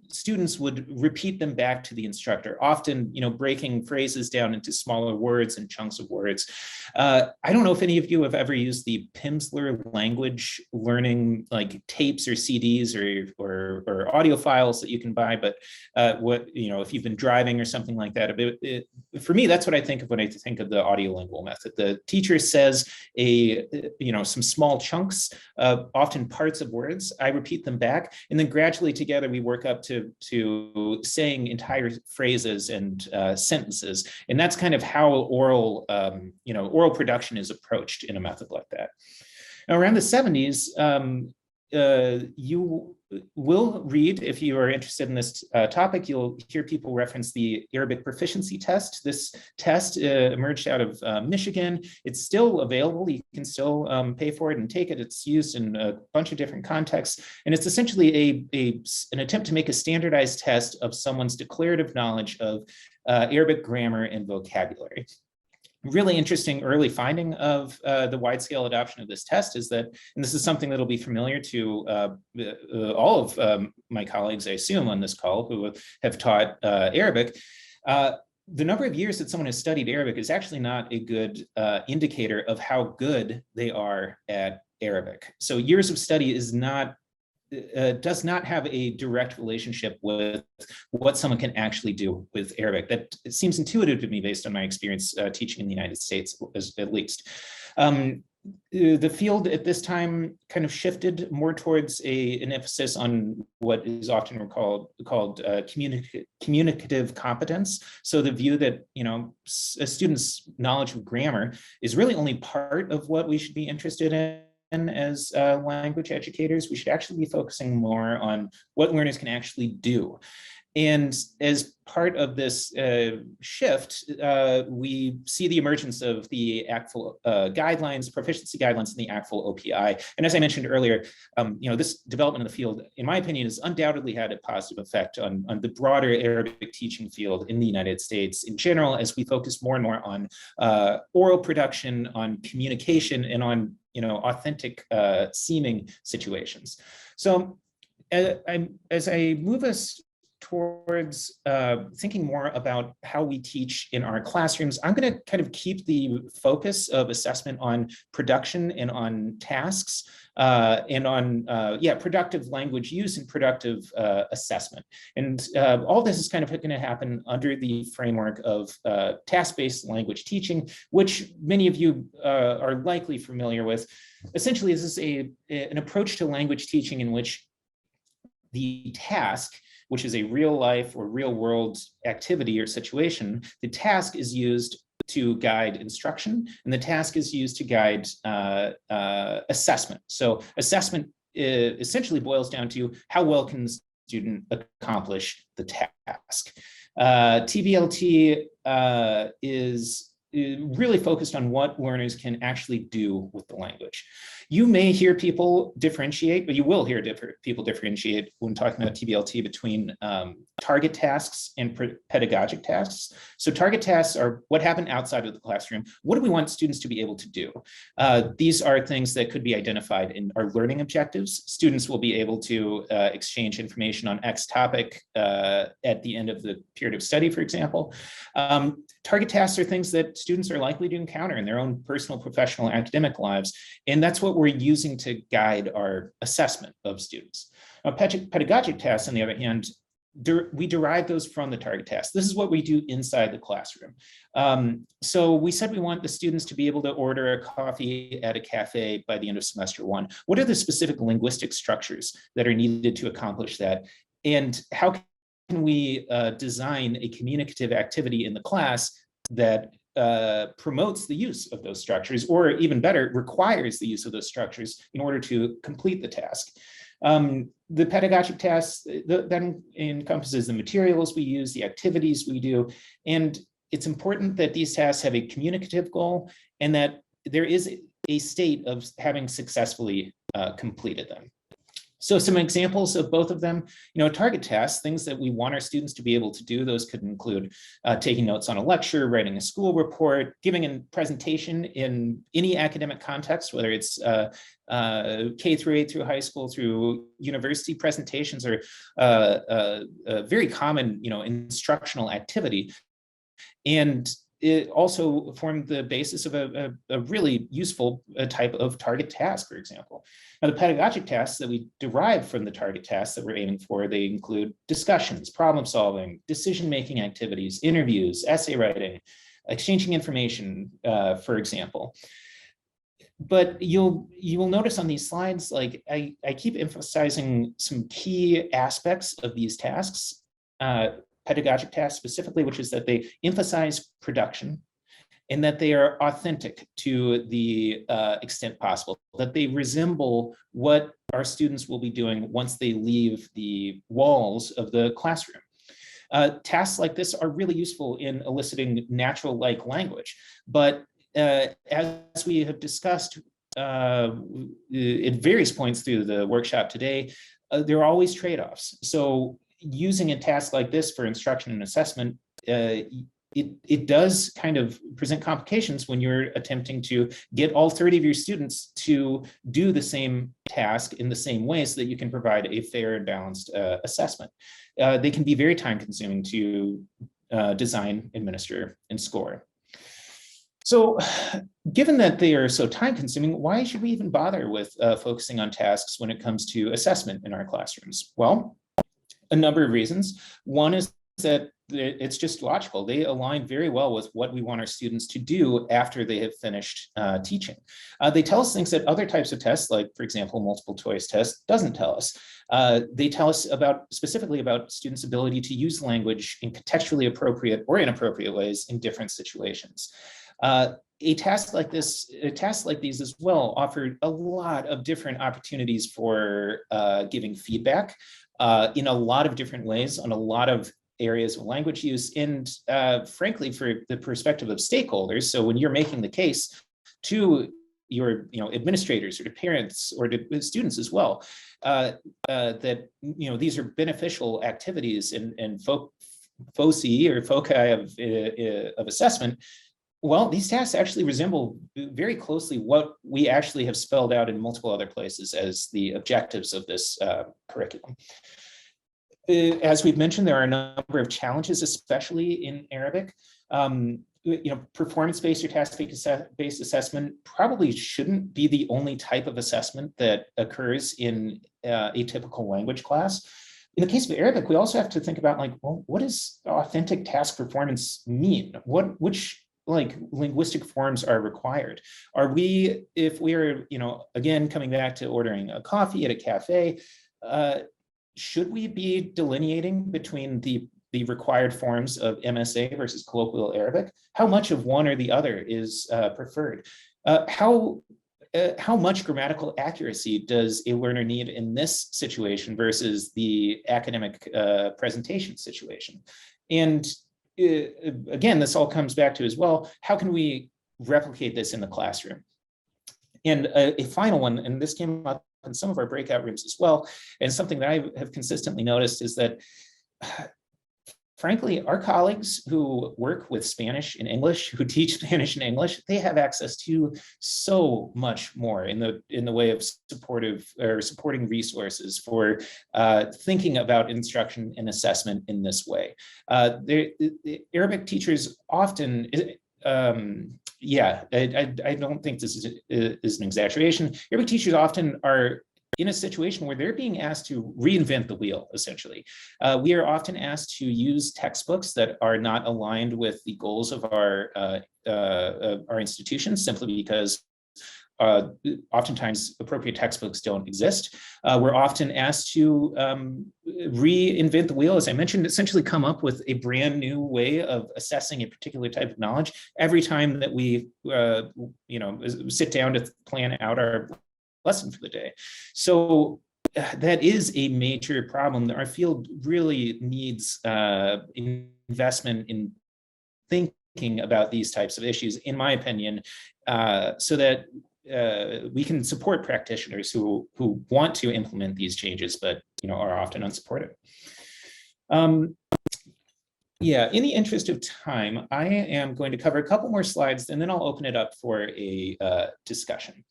students would repeat them back to the instructor, often, breaking phrases down into smaller words and chunks of words. I don't know if any of you have ever used the Pimsleur language learning like tapes or CDs or audio files that you can buy, but if you've been driving or something like that, for me, that's what I think of when I think of the audiolingual method. The teacher says some small chunks, often parts of words. I repeat them back, and then gradually together we work up to saying entire phrases and sentences. And that's kind of how oral production is approached in a method like that. Now, around the 70s, you we'll read, if you are interested in this topic, you'll hear people reference the Arabic proficiency test. This test emerged out of Michigan. It's still available. You can still pay for it and take it. It's used in a bunch of different contexts. And it's essentially an attempt to make a standardized test of someone's declarative knowledge of Arabic grammar and vocabulary. Really interesting early finding of the wide-scale adoption of this test is that, and this is something that'll be familiar to all of my colleagues, I assume, on this call who have taught Arabic, the number of years that someone has studied Arabic is actually not a good indicator of how good they are at Arabic. So years of study is not does not have a direct relationship with what someone can actually do with Arabic. That it seems intuitive to me based on my experience teaching in the United States, at least. The field at this time kind of shifted more towards an emphasis on what is often called communicative competence. So the view that, you know, a student's knowledge of grammar is really only part of what we should be interested in as language educators. We should actually be focusing more on what learners can actually do. And as part of this shift, we see the emergence of the ACTFL guidelines, proficiency guidelines, and the ACTFL OPI. And as I mentioned earlier, you know, this development of the field, in my opinion, has undoubtedly had a positive effect on the broader Arabic teaching field in the United States in general, as we focus more and more on oral production, on communication, and on, you know, authentic seeming situations. So as I move us towards thinking more about how we teach in our classrooms, I'm going to kind of keep the focus of assessment on production and on tasks and on, productive language use and productive assessment. And all this is kind of going to happen under the framework of task-based language teaching, which many of you are likely familiar with. Essentially, this is an approach to language teaching in which the task, which is a real life or real world activity or situation, the task is used to guide instruction, and the task is used to guide assessment. So assessment essentially boils down to how well can the student accomplish the task. TBLT is really focused on what learners can actually do with the language. You may hear people differentiate, but you will hear people differentiate when talking about TBLT between target tasks and pedagogic tasks. So target tasks are what happened outside of the classroom. What do we want students to be able to do? These are things that could be identified in our learning objectives. Students will be able to exchange information on X topic at the end of the period of study, for example. Target tasks are things that students are likely to encounter in their own personal, professional, academic lives. And that's what we're using to guide our assessment of students. Now, pedagogic tasks, on the other hand, we derive those from the target tasks. This is what we do inside the classroom. So we said we want the students to be able to order a coffee at a cafe by the end of semester one. What are the specific linguistic structures that are needed to accomplish that? And how can we design a communicative activity in the class that promotes the use of those structures, or even better, requires the use of those structures in order to complete the task. The pedagogic tasks then encompasses the materials we use, the activities we do, and it's important that these tasks have a communicative goal and that there is a state of having successfully completed them. So some examples of both of them, target tasks, things that we want our students to be able to do. Those could include taking notes on a lecture, writing a school report, giving a presentation in any academic context, whether it's K through 8 through high school through university presentations, or a very common, instructional activity. And it also formed the basis of a really useful type of target task, for example. Now, the pedagogic tasks that we derive from the target tasks that we're aiming for, they include discussions, problem solving, decision-making activities, interviews, essay writing, exchanging information, for example. But you will notice on these slides, like I keep emphasizing some key aspects of these tasks, pedagogic tasks specifically, which is that they emphasize production and that they are authentic to the extent possible, that they resemble what our students will be doing once they leave the walls of the classroom. Tasks like this are really useful in eliciting natural-like language, but as we have discussed at various points through the workshop today, there are always trade-offs. So using a task like this for instruction and assessment, it does kind of present complications when you're attempting to get all 30 of your students to do the same task in the same way so that you can provide a fair and balanced assessment. They can be very time consuming to design, administer, and score. So given that they are so time consuming, why should we even bother with focusing on tasks when it comes to assessment in our classrooms? Well, a number of reasons. One is that it's just logical. They align very well with what we want our students to do after they have finished teaching. They tell us things that other types of tests, like for example, multiple choice tests, doesn't tell us. They tell us specifically about students' ability to use language in contextually appropriate or inappropriate ways in different situations. A task like these as well offer a lot of different opportunities for giving feedback in a lot of different ways on a lot of areas of language use, and frankly, for the perspective of stakeholders. So when you're making the case to your administrators or to parents or to students as well, that these are beneficial activities and foci or foci of assessment. Well, these tasks actually resemble very closely what we actually have spelled out in multiple other places as the objectives of this curriculum. As we've mentioned, there are a number of challenges, especially in Arabic. Performance-based or task-based assessment probably shouldn't be the only type of assessment that occurs in a typical language class. In the case of Arabic, we also have to think about what does authentic task performance mean? Which linguistic forms are required? If we're, again, coming back to ordering a coffee at a cafe, should we be delineating between the required forms of MSA versus colloquial Arabic? How much of one or the other is preferred? How much grammatical accuracy does a learner need in this situation versus the academic presentation situation? And again, this all comes back to as well, how can we replicate this in the classroom? And a final one, and this came up in some of our breakout rooms as well, and something that I have consistently noticed is that, frankly, our colleagues who work with Spanish and English, who teach Spanish and English, they have access to so much more in the way of supporting resources for thinking about instruction and assessment in this way. The Arabic teachers often, I don't think this is an exaggeration. Arabic teachers often are in a situation where they're being asked to reinvent the wheel, essentially. We are often asked to use textbooks that are not aligned with the goals of our institutions, simply because oftentimes appropriate textbooks don't exist. We're often asked to reinvent the wheel, as I mentioned, essentially come up with a brand new way of assessing a particular type of knowledge every time that we sit down to plan out our lesson for the day. So that is a major problem. Our field really needs investment in thinking about these types of issues, in my opinion, so that we can support practitioners who want to implement these changes, but are often unsupportive. In the interest of time, I am going to cover a couple more slides, and then I'll open it up for a discussion.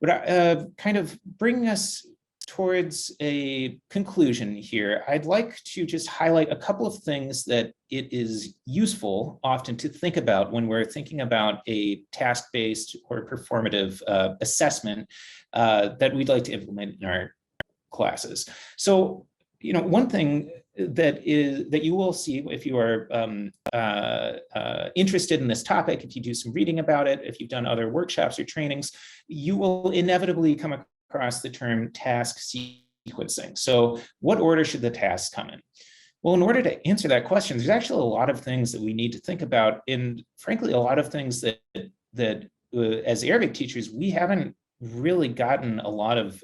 But kind of bringing us towards a conclusion here, I'd like to just highlight a couple of things that it is useful often to think about when we're thinking about a task-based or performative assessment that we'd like to implement in our classes. So, one thing that you will see if you are interested in this topic, if you do some reading about it, if you've done other workshops or trainings, you will inevitably come across the term task sequencing. So what order should the tasks come in? Well, in order to answer that question, there's actually a lot of things that we need to think about, and frankly, a lot of things that as Arabic teachers, we haven't really gotten a lot of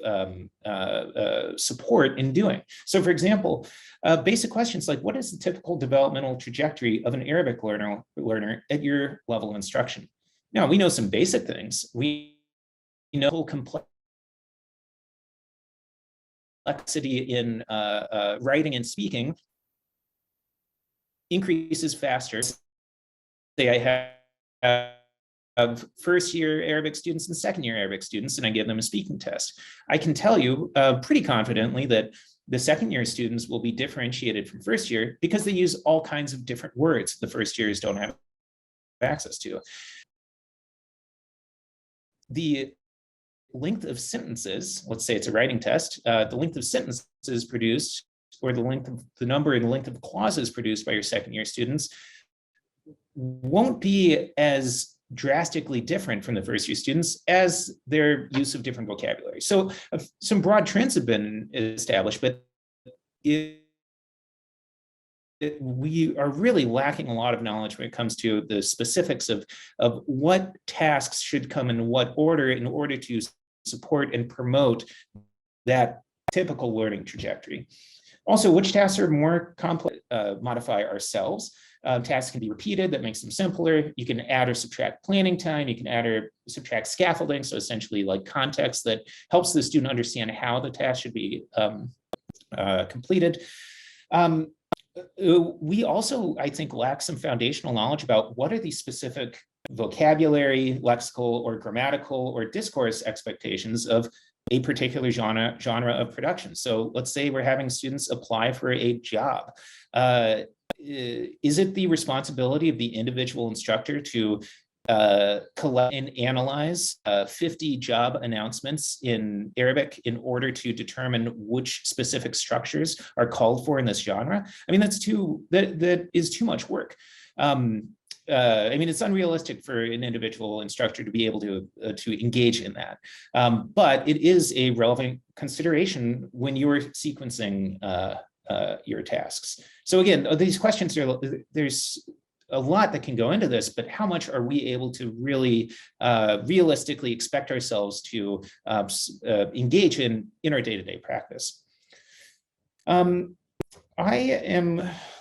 support in doing. So for example, basic questions like, what is the typical developmental trajectory of an Arabic learner at your level of instruction? Now, we know some basic things. We know complexity in writing and speaking increases faster. Say I have first-year Arabic students and second-year Arabic students, and I give them a speaking test. I can tell you pretty confidently that the second-year students will be differentiated from first year because they use all kinds of different words the first years don't have access to. The length of sentences, let's say it's a writing test, the length of sentences produced, or the number and length of clauses produced by your second-year students won't be as drastically different from the first-year students as their use of different vocabulary. So some broad trends have been established, but we are really lacking a lot of knowledge when it comes to the specifics of what tasks should come in what order in order to support and promote that typical learning trajectory. Also, which tasks are more complex? Modify ourselves. Tasks can be repeated, that makes them simpler. You can add or subtract planning time. You can add or subtract scaffolding. So essentially like context that helps the student understand how the task should be completed. We also, I think, lack some foundational knowledge about what are the specific vocabulary, lexical, or grammatical, or discourse expectations of a particular genre of production. So let's say we're having students apply for a job. Is it the responsibility of the individual instructor to collect and analyze 50 job announcements in Arabic in order to determine which specific structures are called for in this genre? I mean, that is too much work. I mean, it's unrealistic for an individual instructor to be able to engage in that. But it is a relevant consideration when you are sequencing your tasks. So again, these questions there's a lot that can go into this, but how much are we able to really realistically expect ourselves to engage in our day-to-day practice?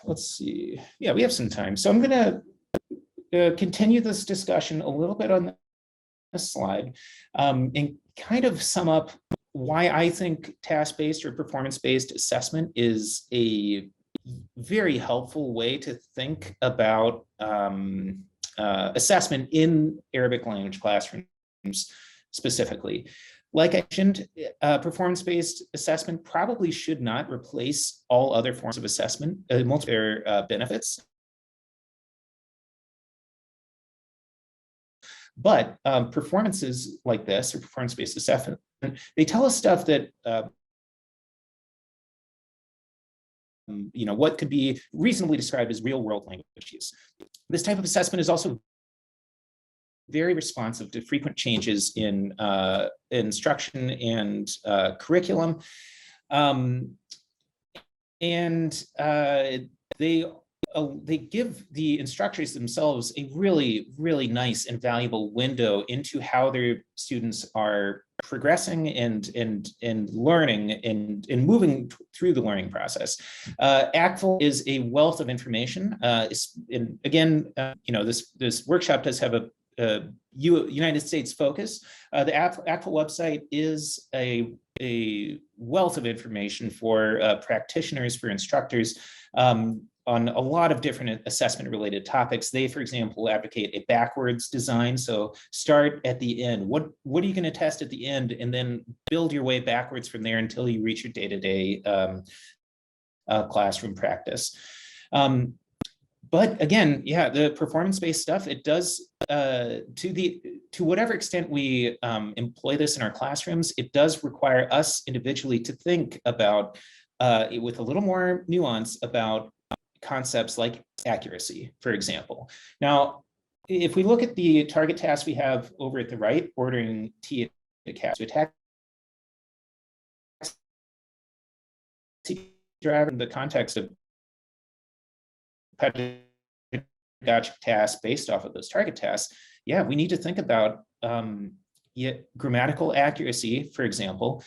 Let's see, yeah, we have some time. So I'm gonna continue this discussion a little bit on this slide and kind of sum up why I think task-based or performance-based assessment is a very helpful way to think about assessment in Arabic language classrooms specifically. Like I mentioned, performance-based assessment probably should not replace all other forms of assessment, multiple their benefits. But performances like this, or performance-based assessment, they tell us stuff that what could be reasonably described as real-world language use. This type of assessment is also very responsive to frequent changes in instruction and curriculum, and they give the instructors themselves a really, really nice and valuable window into how their students are progressing and learning and moving through the learning process. ACTFL is a wealth of information. And again, this workshop does have a United States focus. The ACTFL website is a wealth of information for practitioners, for instructors, on a lot of different assessment-related topics. They, for example, advocate a backwards design. So start at the end. What are you going to test at the end, and then build your way backwards from there until you reach your day-to-day classroom practice. But again, yeah, the performance-based stuff, it does, to whatever extent we employ this in our classrooms, it does require us individually to think about, with a little more nuance, about concepts like accuracy, for example. Now, if we look at the target tasks we have over at the right, ordering T to attack driver in the context of pedagogic tasks based off of those target tasks, yeah, we need to think about grammatical accuracy, for example,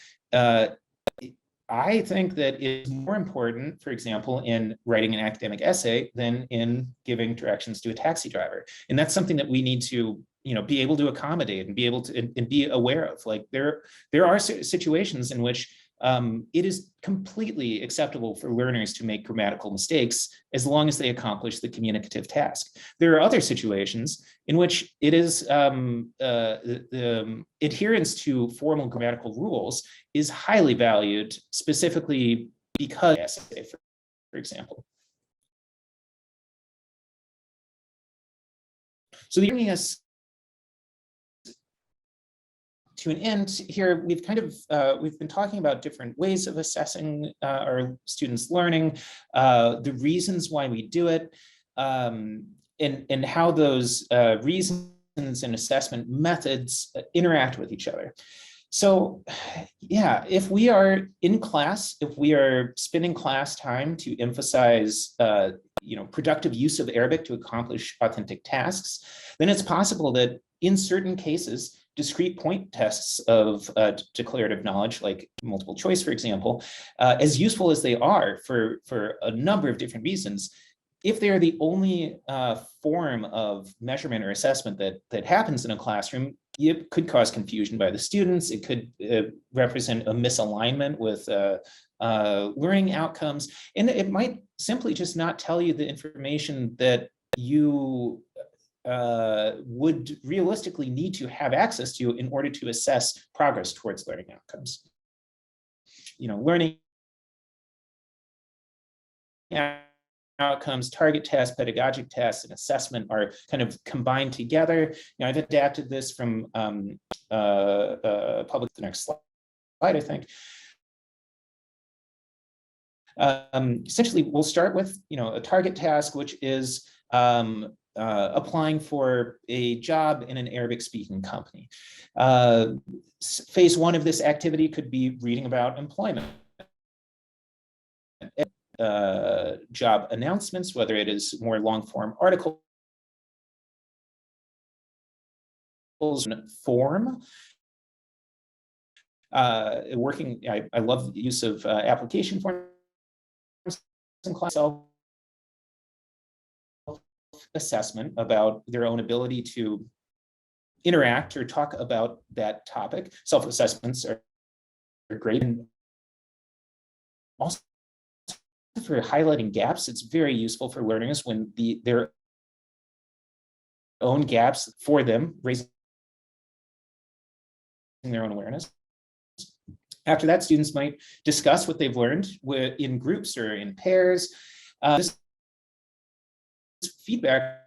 I think that it's more important, for example, in writing an academic essay than in giving directions to a taxi driver. And that's something that we need to, be able to accommodate and be able to and be aware of. Like there are situations in which it is completely acceptable for learners to make grammatical mistakes as long as they accomplish the communicative task. There are other situations in which it is the adherence to formal grammatical rules is highly valued, specifically because, for example. So bringing us to an end here, we've we've been talking about different ways of assessing our students' learning, the reasons why we do it, and how those reasons and assessment methods interact with each other. So yeah, if we are in class, if we are spending class time to emphasize productive use of Arabic to accomplish authentic tasks, then it's possible that in certain cases, discrete point tests of declarative knowledge, like multiple choice, for example, as useful as they are for a number of different reasons, if they are the only form of measurement or assessment that happens in a classroom, it could cause confusion by the students. It could represent a misalignment with learning outcomes, and it might simply just not tell you the information that you would realistically need to have access to in order to assess progress towards learning outcomes. Learning outcomes, target tests, pedagogic tests, and assessment are kind of combined together. I've adapted this from the next slide, I think. Essentially, we'll start with a target task, which is applying for a job in an Arabic-speaking company. Phase one of this activity could be reading about employment. Job announcements, whether it is more long-form articles, form. I love the use of application forms in class. Assessment about their own ability to interact or talk about that topic. Self-assessments are great. And also for highlighting gaps, it's very useful for learners when their own gaps for them, raising their own awareness. After that, students might discuss what they've learned in groups or in pairs. This feedback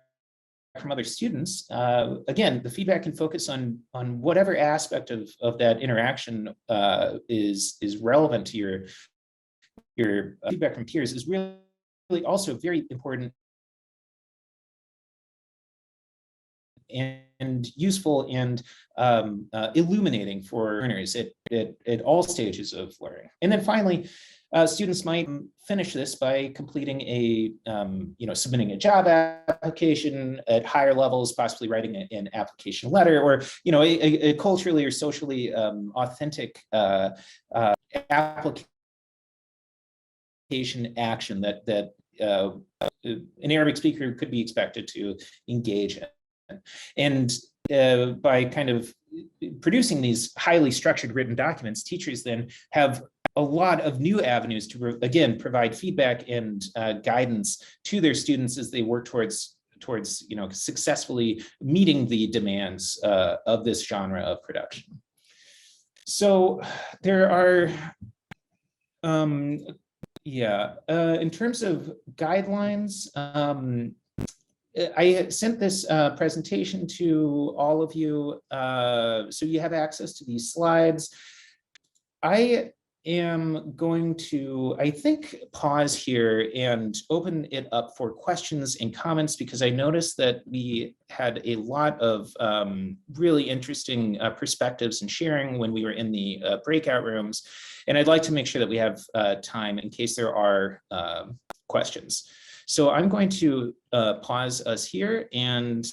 from other students, again, the feedback can focus on whatever aspect of that interaction is relevant to your feedback from peers is really also very important and useful and illuminating for learners at all stages of learning. And then finally, students might finish this by completing submitting a job application at higher levels, possibly writing an application letter, or a culturally or socially authentic application action that an Arabic speaker could be expected to engage in. And by kind of producing these highly structured written documents, teachers then have a lot of new avenues to, again, provide feedback and guidance to their students as they work towards successfully meeting the demands of this genre of production. So there are, in terms of guidelines, I sent this presentation to all of you, so you have access to these slides. I am going to, I think, pause here and open it up for questions and comments, because I noticed that we had a lot of really interesting perspectives and sharing when we were in the breakout rooms. And I'd like to make sure that we have time in case there are questions. So I'm going to pause us here and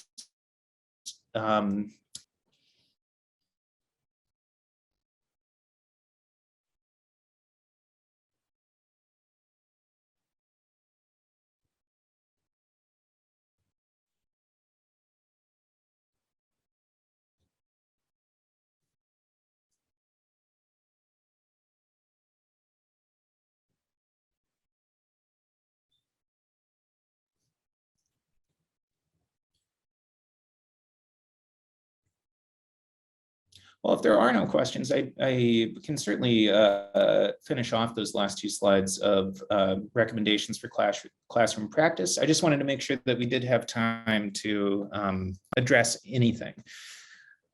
Well, if there are no questions, I can certainly finish off those last two slides of recommendations for classroom practice. I just wanted to make sure that we did have time to address anything.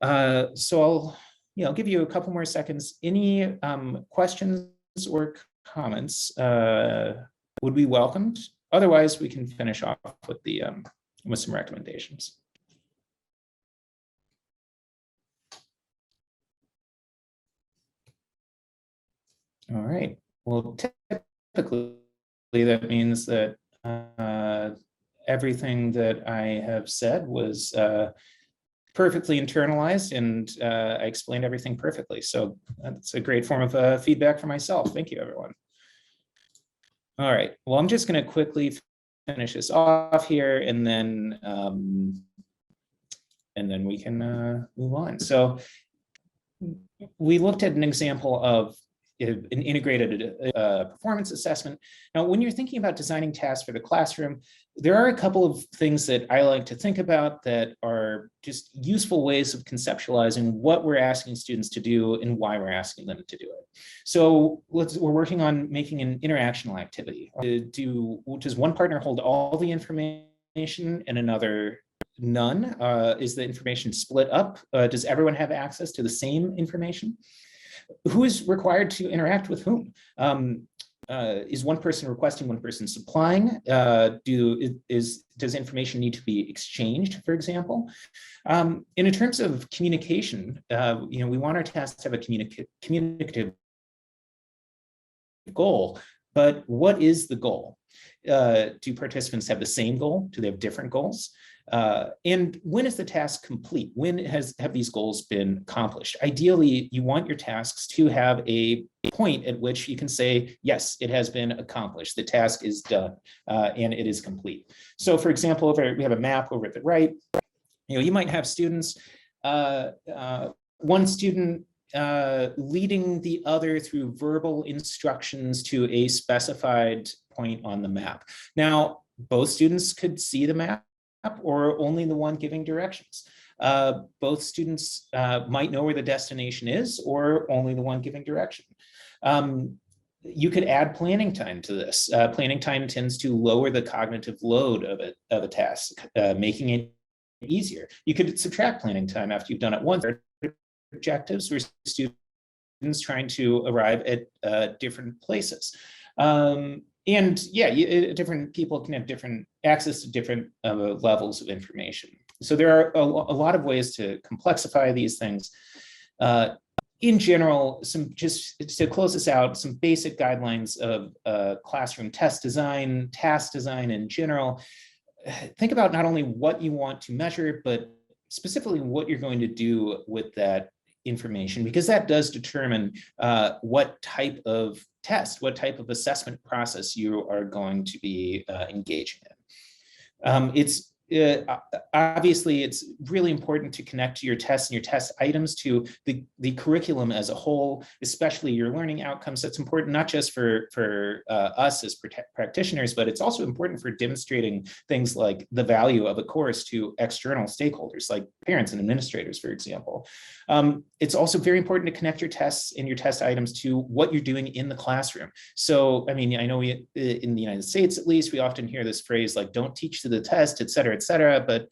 So I'll give you a couple more seconds. Any questions or comments would be welcomed. Otherwise, we can finish off with the with some recommendations. All right. Well, typically that means that everything that I have said was perfectly internalized, and I explained everything perfectly. So that's a great form of feedback for myself. Thank you, everyone. All right. Well, I'm just going to quickly finish this off here, and then we can move on. So we looked at an example of an integrated performance assessment. Now, when you're thinking about designing tasks for the classroom, there are a couple of things that I like to think about that are just useful ways of conceptualizing what we're asking students to do and why we're asking them to do it. So we're working on making an interactional activity. Does one partner hold all the information and another none? Is the information split up? Does everyone have access to the same information? Who is required to interact with whom? Is one person requesting, one person supplying? Does information need to be exchanged, for example? And in terms of communication, we want our tasks to have a communicative goal, but what is the goal? Do participants have the same goal? Do they have different goals? And when is the task complete? When have these goals been accomplished? Ideally, you want your tasks to have a point at which you can say, yes, it has been accomplished. The task is done and it is complete. So for example, we have a map over at the right. You might have students, one student leading the other through verbal instructions to a specified point on the map. Now, both students could see the map, or only the one giving directions. Both students might know where the destination is, or only the one giving direction. You could add planning time to this. Planning time tends to lower the cognitive load of a task, making it easier. You could subtract planning time after you've done it once. Objectives where students trying to arrive at different places. And yeah, different people can have different access to different levels of information. So there are a lot of ways to complexify these things. In general, just to close this out, some basic guidelines of classroom test design, task design in general. Think about not only what you want to measure, but specifically what you're going to do with that information, because that does determine what type of test, what type of assessment process you are going to be engaging in. Obviously, it's really important to connect your tests and your test items to the curriculum as a whole, especially your learning outcomes. That's important not just for us as practitioners, but it's also important for demonstrating things like the value of a course to external stakeholders, like parents and administrators, for example. It's also very important to connect your tests and your test items to what you're doing in the classroom. So, I mean, I know in the United States, at least, we often hear this phrase like, don't teach to the test, et cetera, but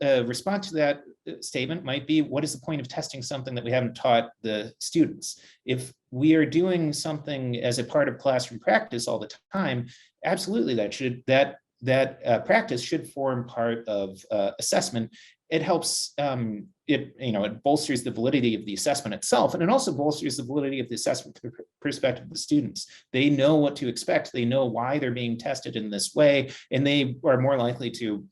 a response to that statement might be, what is the point of testing something that we haven't taught the students? If we are doing something as a part of classroom practice all the time, absolutely that practice should form part of assessment. It helps, it bolsters the validity of the assessment itself, and it also bolsters the validity of the assessment from the perspective of the students. They know what to expect, they know why they're being tested in this way, and they are more likely to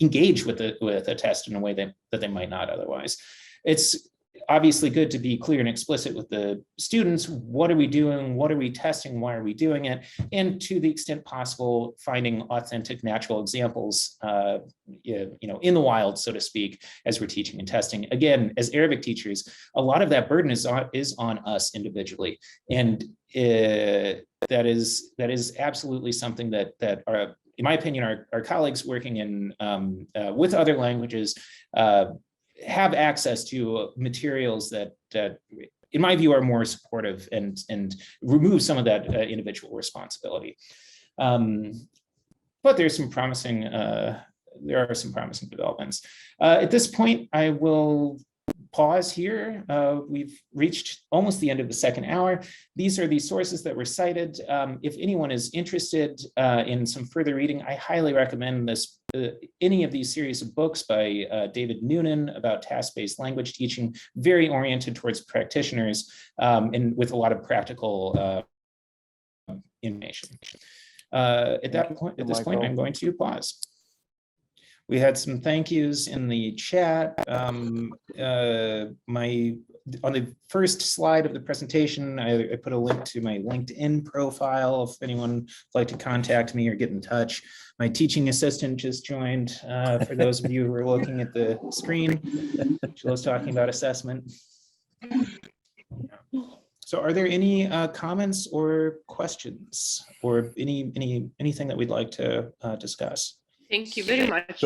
engage with a test in a way that they might not otherwise. It's obviously good to be clear and explicit with the students. What are we doing? What are we testing? Why are we doing it? And to the extent possible, finding authentic, natural examples, in the wild, so to speak, as we're teaching and testing. Again, as Arabic teachers, a lot of that burden is on us individually, and that is absolutely something that are, in my opinion, our colleagues working in with other languages have access to materials that, in my view, are more supportive and remove some of that individual responsibility. But there's some promising, there are some promising developments. At this point, I will pause here. We've reached almost the end of the second hour. These are the sources that were cited. If anyone is interested in some further reading, I highly recommend this, any of these series of books by David Noonan about task-based language teaching, very oriented towards practitioners and with a lot of practical information. At this point, I'm going to pause. We had some thank yous in the chat. On the first slide of the presentation, I put a link to my LinkedIn profile if anyone would like to contact me or get in touch. My teaching assistant just joined, for those of you who are looking at the screen. She was talking about assessment. So are there any comments or questions or anything that we'd like to discuss? Thank you very much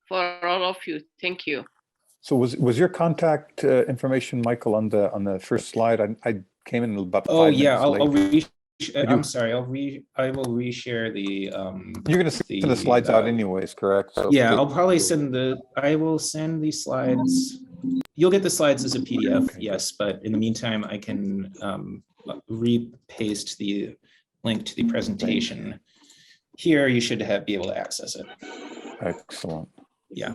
for all of you. Thank you. So was your contact information, Michael, on the first slide? I came in about 5 minutes yeah, late. I'm sorry. I will reshare the. You're going to send the slides out anyways, correct? So yeah, I'll probably I will send the slides. You'll get the slides as a PDF, okay, yes, but in the meantime, I can repaste the link to the presentation. Here, you should be able to access it. Excellent. Yeah.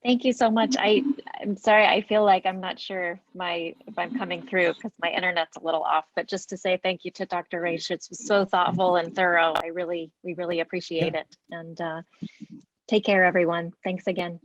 Thank you so much. I'm sorry, I feel like I'm not sure if I'm coming through because my internet's a little off, but just to say thank you to Dr. Raish. It's so thoughtful and thorough. We really appreciate it. And take care, everyone. Thanks again.